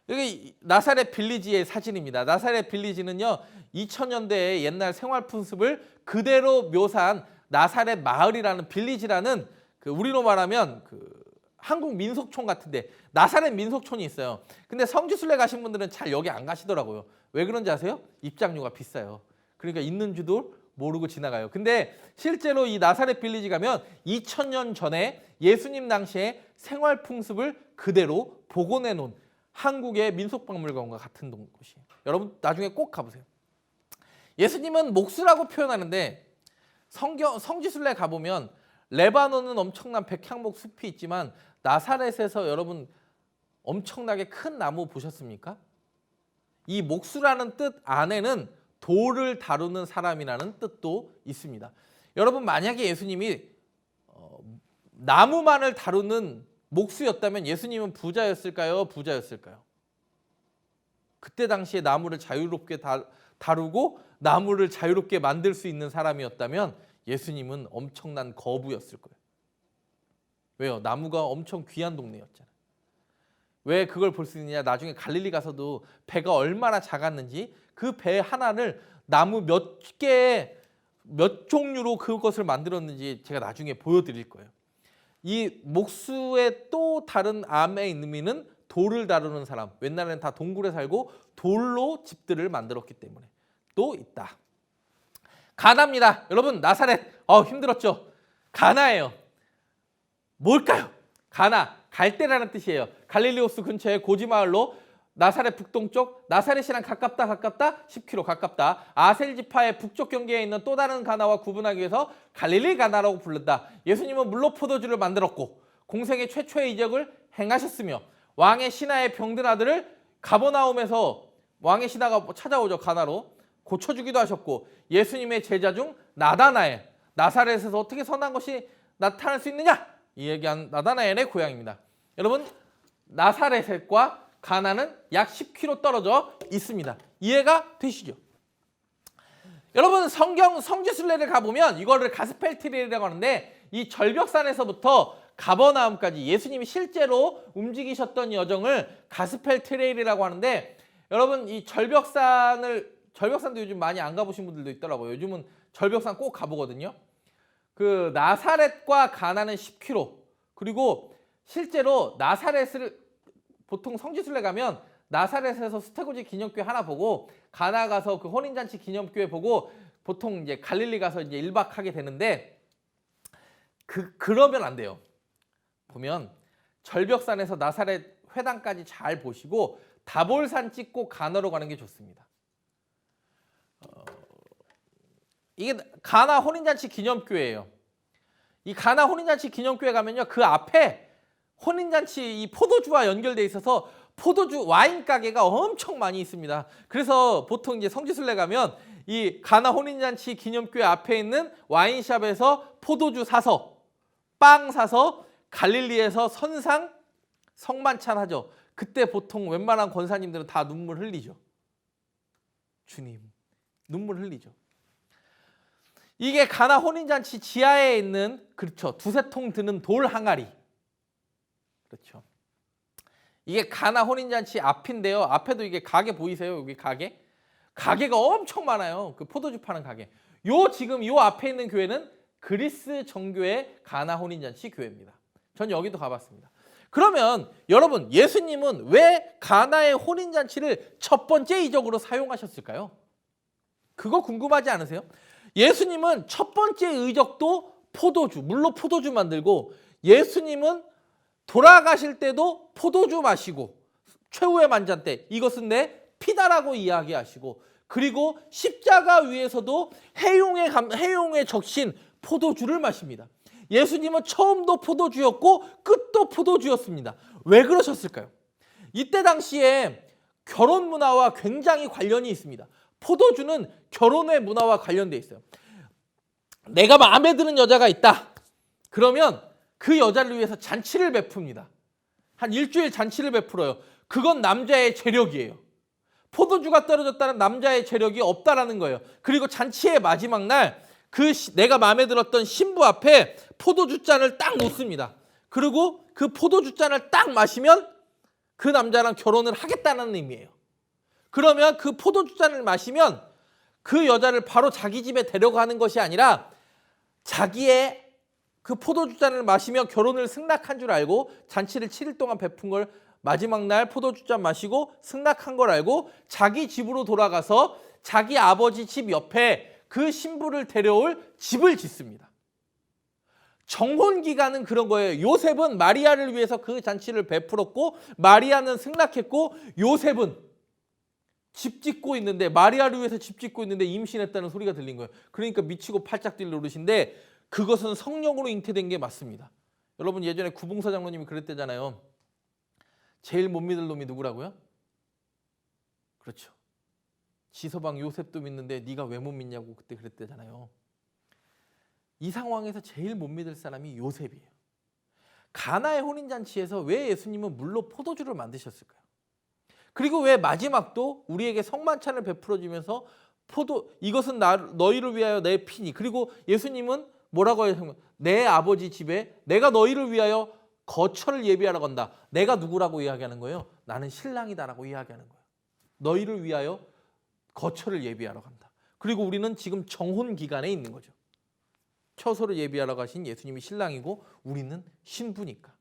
여기 나사렛 빌리지의 사진입니다. 나사렛 빌리지는요, 2000년대의 옛날 생활풍습을 그대로 묘사한 나사렛 마을이라는, 빌리지라는, 그 우리로 말하면 그 한국 민속촌 같은데 나사렛 민속촌이 있어요. 근데 성지순례 가신 분들은 잘 여기 안 가시더라고요. 왜 그런지 아세요? 입장료가 비싸요. 그러니까 있는 줄도 모르고 지나가요. 근데 실제로 이 나사렛 빌리지 가면 2000년 전에 예수님 당시에 생활 풍습을 그대로 복원해 놓은 한국의 민속박물관과 같은 곳이에요. 여러분 나중에 꼭 가보세요. 예수님은 목수라고 표현하는데 성지순례 가보면 레바논은 엄청난 백향목 숲이 있지만 나사렛에서 여러분 엄청나게 큰 나무 보셨습니까? 이 목수라는 뜻 안에는 돌을 다루는 사람이라는 뜻도 있습니다. 여러분 만약에 예수님이 나무만을 다루는 목수였다면 예수님은 부자였을까요? 부자였을까요? 그때 당시에 나무를 자유롭게 다루고 나무를 자유롭게 만들 수 있는 사람이었다면 예수님은 엄청난 거부였을 거예요. 왜요? 나무가 엄청 귀한 동네였잖아요. 왜 그걸 볼 수 있느냐? 나중에 갈릴리 가서도 배가 얼마나 작았는지 그 배 하나를 나무 몇 개의 몇 종류로 그것을 만들었는지 제가 나중에 보여드릴 거예요. 이 목수의 또 다른 암의 의미는 돌을 다루는 사람. 옛날에는 다 동굴에 살고 돌로 집들을 만들었기 때문에 또 있다. 가나입니다. 여러분 나사렛 힘들었죠? 가나예요. 뭘까요? 가나, 갈대라는 뜻이에요. 갈릴리호수 근처의 고지마을로 나사렛 북동쪽, 나사렛이랑 가깝다 10km 가깝다. 아셀지파의 북쪽 경계에 있는 또 다른 가나와 구분하기 위해서 갈릴리 가나라고 부른다. 예수님은 물로 포도주를 만들었고 공생의 최초의 이적을 행하셨으며 왕의 신하의 병든 아들을 가버나움에서 왕의 신하가 찾아오죠. 가나로 고쳐주기도 하셨고, 예수님의 제자 중 나다나엘, 나사렛에서 어떻게 선한 것이 나타날 수 있느냐? 이 얘기한 나다나엘의 고향입니다. 여러분 나사렛과 가나는 약 10km 떨어져 있습니다. 이해가 되시죠? 여러분 성지순례를 가보면 이거를 가스펠트리라고 하는데 이 절벽산에서부터 가버나움까지 예수님이 실제로 움직이셨던 여정을 가스펠 트레일이라고 하는데, 여러분 이 절벽산도 요즘 많이 안 가보신 분들도 있더라고요. 요즘은 절벽산 꼭 가보거든요. 그 나사렛과 가나는 10km, 그리고 실제로 나사렛을 보통 성지순례 가면 나사렛에서 수태고지 기념교회 하나 보고 가나 가서 그 혼인잔치 기념교회 보고 보통 이제 갈릴리 가서 이제 1박 하게 되는데, 그러면 안 돼요. 보면 절벽산에서 나사렛 회당까지 잘 보시고 다볼산 찍고 가나로 가는 게 좋습니다. 이게 가나 혼인잔치 기념교회예요. 이 가나 혼인잔치 기념교회 가면요, 그 앞에 혼인잔치 이 포도주와 연결돼 있어서 포도주 와인 가게가 엄청 많이 있습니다. 그래서 보통 이제 성지순례 가면 이 가나 혼인잔치 기념교회 앞에 있는 와인샵에서 포도주 사서 빵 사서 갈릴리에서 선상 성만찬 하죠. 그때 보통 웬만한 권사님들은 다 눈물 흘리죠. 주님, 눈물 흘리죠. 이게 가나 혼인잔치 지하에 있는, 그렇죠, 두세 통 드는 돌 항아리. 그렇죠. 이게 가나 혼인잔치 앞인데요. 앞에도 이게 가게 보이세요? 여기 가게? 가게가 엄청 많아요. 그 포도주 파는 가게. 지금 요 앞에 있는 교회는 그리스 정교회 가나 혼인잔치 교회입니다. 전 여기도 가봤습니다. 그러면 여러분, 예수님은 왜 가나의 혼인잔치를 첫 번째 이적으로 사용하셨을까요? 그거 궁금하지 않으세요? 예수님은 첫 번째 이적도 포도주, 물로 포도주 만들고, 예수님은 돌아가실 때도 포도주 마시고 최후의 만찬 때 이것은 내 피다라고 이야기하시고, 그리고 십자가 위에서도 해용에 적신 포도주를 마십니다. 예수님은 처음도 포도주였고 끝도 포도주였습니다. 왜 그러셨을까요? 이때 당시에 결혼 문화와 굉장히 관련이 있습니다. 포도주는 결혼의 문화와 관련돼 있어요. 내가 마음에 드는 여자가 있다. 그러면 그 여자를 위해서 잔치를 베풉니다. 한 일주일 잔치를 베풀어요. 그건 남자의 재력이에요. 포도주가 떨어졌다는 남자의 재력이 없다라는 거예요. 그리고 잔치의 마지막 날 내가 마음에 들었던 신부 앞에 포도주 잔을 딱 놓습니다. 그리고 그 포도주 잔을 딱 마시면 그 남자랑 결혼을 하겠다는 의미예요. 그러면 그 포도주 잔을 마시면 그 여자를 바로 자기 집에 데려가는 것이 아니라 자기의 그 포도주 잔을 마시며 결혼을 승낙한 줄 알고 잔치를 7일 동안 베푼 걸 마지막 날 포도주 잔 마시고 승낙한 걸 알고 자기 집으로 돌아가서 자기 아버지 집 옆에 그 신부를 데려올 집을 짓습니다. 정혼 기간은 그런 거예요. 요셉은 마리아를 위해서 그 잔치를 베풀었고 마리아는 승낙했고 요셉은 집 짓고 있는데, 마리아를 위해서 집 짓고 있는데 임신했다는 소리가 들린 거예요. 그러니까 미치고 팔짝 뛸 노릇인데, 그것은 성령으로 잉태된 게 맞습니다. 여러분 예전에 구봉사 장로님이 그랬대잖아요. 제일 못 믿을 놈이 누구라고요? 그렇죠. 지서방 요셉도 믿는데 네가 왜 못 믿냐고 그때 그랬대잖아요. 이 상황에서 제일 못 믿을 사람이 요셉이에요. 가나의 혼인잔치에서 왜 예수님은 물로 포도주를 만드셨을까요? 그리고 왜 마지막도 우리에게 성만찬을 베풀어주면서 이것은 너희를 위하여 내 피니, 그리고 예수님은 뭐라고 해요? 내 아버지 집에 내가 너희를 위하여 거처를 예비하러 간다. 내가 누구라고 이야기하는 거예요? 나는 신랑이다라고 이야기하는 거예요. 너희를 위하여 거처를 예비하러 간다. 그리고 우리는 지금 정혼 기간에 있는 거죠. 처소를 예비하러 가신 예수님이 신랑이고 우리는 신부니까.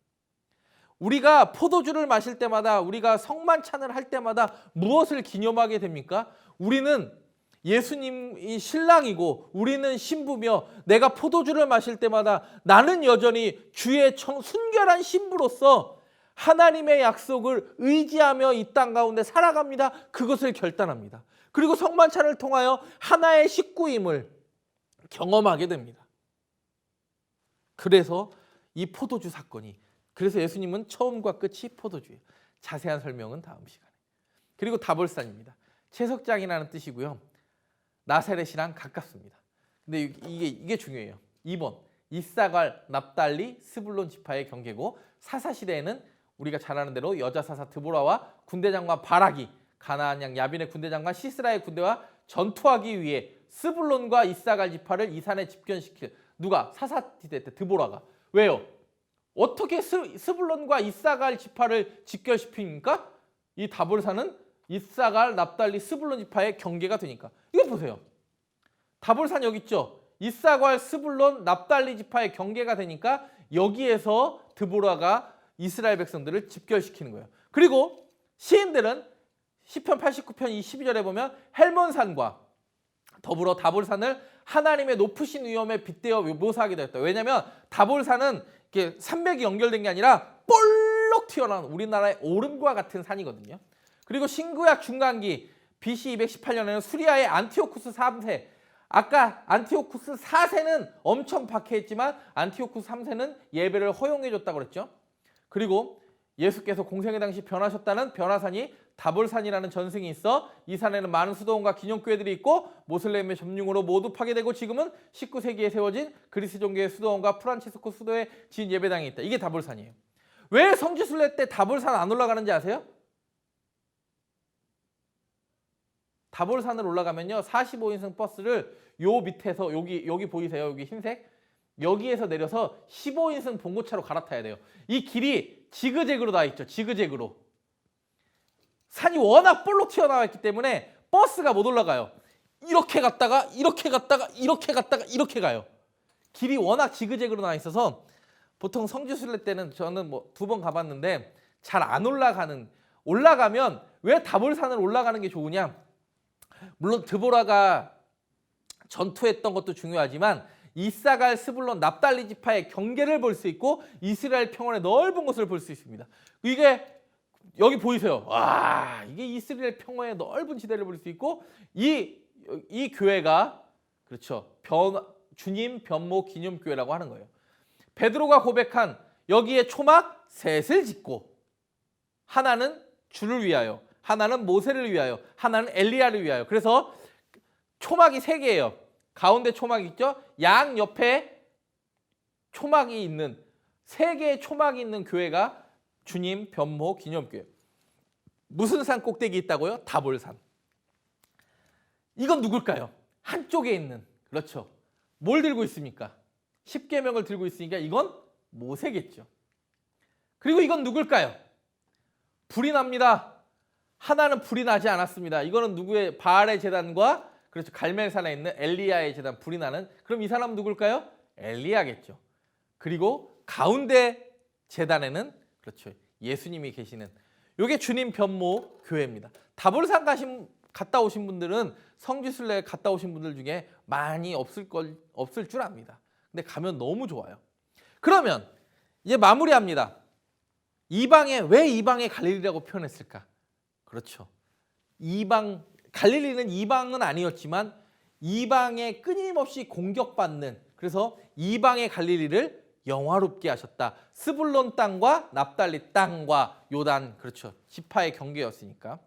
우리가 포도주를 마실 때마다, 우리가 성만찬을 할 때마다 무엇을 기념하게 됩니까? 우리는 예수님이 신랑이고 우리는 신부며, 내가 포도주를 마실 때마다 나는 여전히 주의 순결한 신부로서 하나님의 약속을 의지하며 이 땅 가운데 살아갑니다. 그것을 결단합니다. 그리고 성만찬을 통하여 하나의 식구임을 경험하게 됩니다. 그래서 이 포도주 사건이, 그래서 예수님은 처음과 끝이 포도주예요. 자세한 설명은 다음 시간에. 그리고 다볼산입니다. 채석장이라는 뜻이고요. 나사렛이랑 가깝습니다. 근데 이게 중요해요. 2번 이사갈, 납달리, 스불론 지파의 경계고, 사사시대에는 우리가 잘 아는 대로 여자 사사 드보라와 군대장관 바락이 가나안 양 야빈의 군대장관 시스라의 군대와 전투하기 위해 스불론과 이사갈 지파를 이 산에 집견시킬, 누가? 사사시대 때 드보라가. 왜요? 어떻게 스불론과 이사갈 지파를 직결시킵니까? 이 다볼산은 이사갈, 납달리, 스불론 지파의 경계가 되니까. 이거 보세요. 다볼산 여기 있죠? 이사갈, 스불론, 납달리 지파의 경계가 되니까 여기에서 드보라가 이스라엘 백성들을 집결시키는 거예요. 그리고 시인들은 시편 89편 12절에 보면 헬몬산과 더불어 다볼산을 하나님의 높으신 위엄에 빗대어 묘사하게 되었다. 왜냐하면 다볼산은 이렇게 산맥이 연결된 게 아니라 볼록 튀어나온 우리나라의 오름과 같은 산이거든요. 그리고 신구약 중간기 BC 218년에는 수리아의 안티오쿠스 3세, 아까 안티오쿠스 4세는 엄청 박해했지만 안티오쿠스 3세는 예배를 허용해줬다고 그랬죠. 그리고 예수께서 공생의 당시 변하셨다는 변화산이 다볼산이라는 전승이 있어 이 산에는 많은 수도원과 기념교회들이 있고 모슬렘의 점령으로 모두 파괴되고 지금은 19세기에 세워진 그리스 종교의 수도원과 프란치스코 수도에 지은 예배당이 있다. 이게 다볼산이에요. 왜 성지순례 때 다볼산 안 올라가는지 아세요? 다볼산을 올라가면요 45인승 버스를 요 밑에서 여기 보이세요? 여기 흰색? 여기에서 내려서 15인승 봉고차로 갈아타야 돼요. 이 길이 지그재그로 나와 있죠. 지그재그로. 산이 워낙 볼록 튀어나와 있기 때문에 버스가 못 올라가요. 이렇게 갔다가 이렇게 갔다가 이렇게 갔다가 이렇게 가요. 길이 워낙 지그재그로 나와 있어서 보통 성지순례 때는 저는 뭐 2번 가봤는데 잘 안 올라가면 왜 다볼산을 올라가는 게 좋으냐? 물론 드보라가 전투했던 것도 중요하지만 이사갈, 스불론, 납달리 지파의 경계를 볼 수 있고 이스라엘 평원의 넓은 곳을 볼 수 있습니다. 이게 여기 보이세요? 와, 이게 이스라엘 평원의 넓은 지대를 볼 수 있고 이 교회가 그렇죠. 주님 변모 기념교회라고 하는 거예요. 베드로가 고백한 여기에 초막 셋을 짓고 하나는 주를 위하여, 하나는 모세를 위하여, 하나는 엘리야를 위하여. 그래서 초막이 3개예요. 가운데 초막이 있죠. 양 옆에 초막이 있는 3개의 초막이 있는 교회가 주님 변모 기념교회. 무슨 산 꼭대기 있다고요? 다볼산. 이건 누굴까요? 한쪽에 있는, 그렇죠. 뭘 들고 있습니까? 십계명을 들고 있으니까 이건 모세겠죠. 그리고 이건 누굴까요? 불이 납니다. 하나는 불이 나지 않았습니다. 이거는 누구의 바알의 제단과 그렇죠. 갈멜산에 있는 엘리야의 제단 불이 나는. 그럼 이 사람은 누굴까요? 엘리야겠죠. 그리고 가운데 제단에는 그렇죠. 예수님이 계시는 이게 주님 변모 교회입니다. 다볼산 갔다 오신 분들은 성지순례 갔다 오신 분들 중에 많이 없을 줄 압니다. 근데 가면 너무 좋아요. 그러면 이제 마무리합니다. 왜 이방의 갈릴리라고 표현했을까? 그렇죠. 갈릴리는 이방은 아니었지만 이방에 끊임없이 공격받는, 그래서 이방의 갈릴리를 영화롭게 하셨다. 스불론 땅과 납달리 땅과 요단, 그렇죠. 지파의 경계였으니까.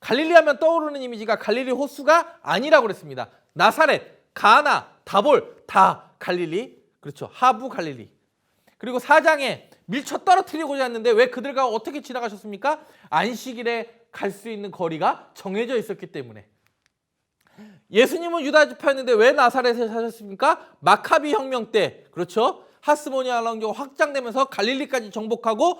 갈릴리 하면 떠오르는 이미지가 갈릴리 호수가 아니라고 그랬습니다. 나사렛, 가나, 다볼 다 갈릴리, 그렇죠. 하부 갈릴리. 그리고 4장에 밀쳐 떨어뜨리고자 했는데 왜 그들과 어떻게 지나가셨습니까? 안식일에 갈 수 있는 거리가 정해져 있었기 때문에. 예수님은 유다 지파였는데 왜 나사렛에 사셨습니까? 마카비 혁명 때, 그렇죠. 하스모니아 왕조가 확장되면서 갈릴리까지 정복하고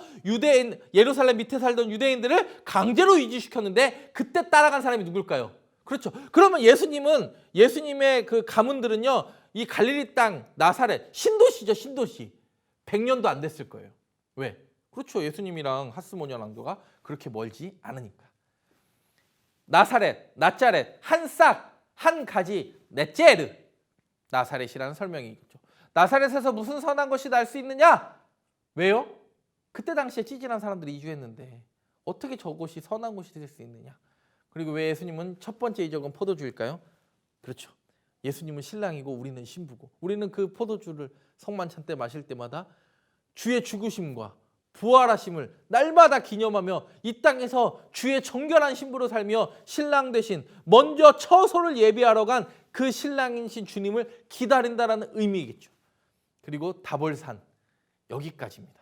예루살렘 밑에 살던 유대인들을 강제로 이주시켰는데 그때 따라간 사람이 누굴까요? 그렇죠. 그러면 예수님의 그 가문들은요, 이 갈릴리 땅 나사렛 신도시죠. 신도시. 100년도 안 됐을 거예요. 왜? 그렇죠. 예수님이랑 하스모니아 왕조가 그렇게 멀지 않으니까. 나사렛, 나짜렛, 한 싹, 한 가지, 네제르. 나사렛이라는 설명이겠죠. 나사렛에서 무슨 선한 것이 날 수 있느냐? 왜요? 그때 당시에 찌질한 사람들이 이주했는데 어떻게 저곳이 선한 곳이 될 수 있느냐? 그리고 왜 예수님은 첫 번째 이적은 포도주일까요? 그렇죠. 예수님은 신랑이고 우리는 신부고, 우리는 그 포도주를 성만찬 때 마실 때마다 주의 죽으심과 부활하심을 날마다 기념하며 이 땅에서 주의 정결한 신부로 살며 신랑 대신 먼저 처소를 예비하러 간 그 신랑이신 주님을 기다린다라는 의미이겠죠. 그리고 다볼산 여기까지입니다.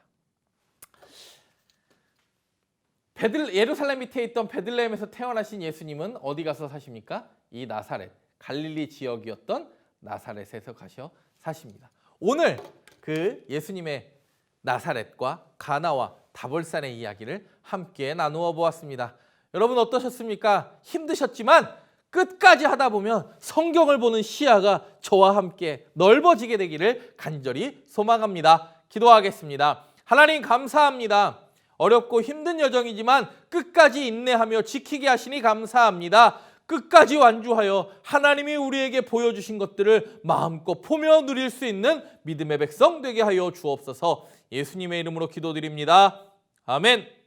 예루살렘 밑에 있던 베들레헴에서 태어나신 예수님은 어디 가서 사십니까? 이 나사렛, 갈릴리 지역이었던 나사렛에서 가셔 사십니다. 오늘 그 예수님의 나사렛과 가나와 다볼산의 이야기를 함께 나누어 보았습니다. 여러분 어떠셨습니까? 힘드셨지만 끝까지 하다 보면 성경을 보는 시야가 저와 함께 넓어지게 되기를 간절히 소망합니다. 기도하겠습니다. 하나님 감사합니다. 어렵고 힘든 여정이지만 끝까지 인내하며 지키게 하시니 감사합니다. 끝까지 완주하여 하나님이 우리에게 보여주신 것들을 마음껏 보며 누릴 수 있는 믿음의 백성 되게 하여 주옵소서. 예수님의 이름으로 기도드립니다. 아멘.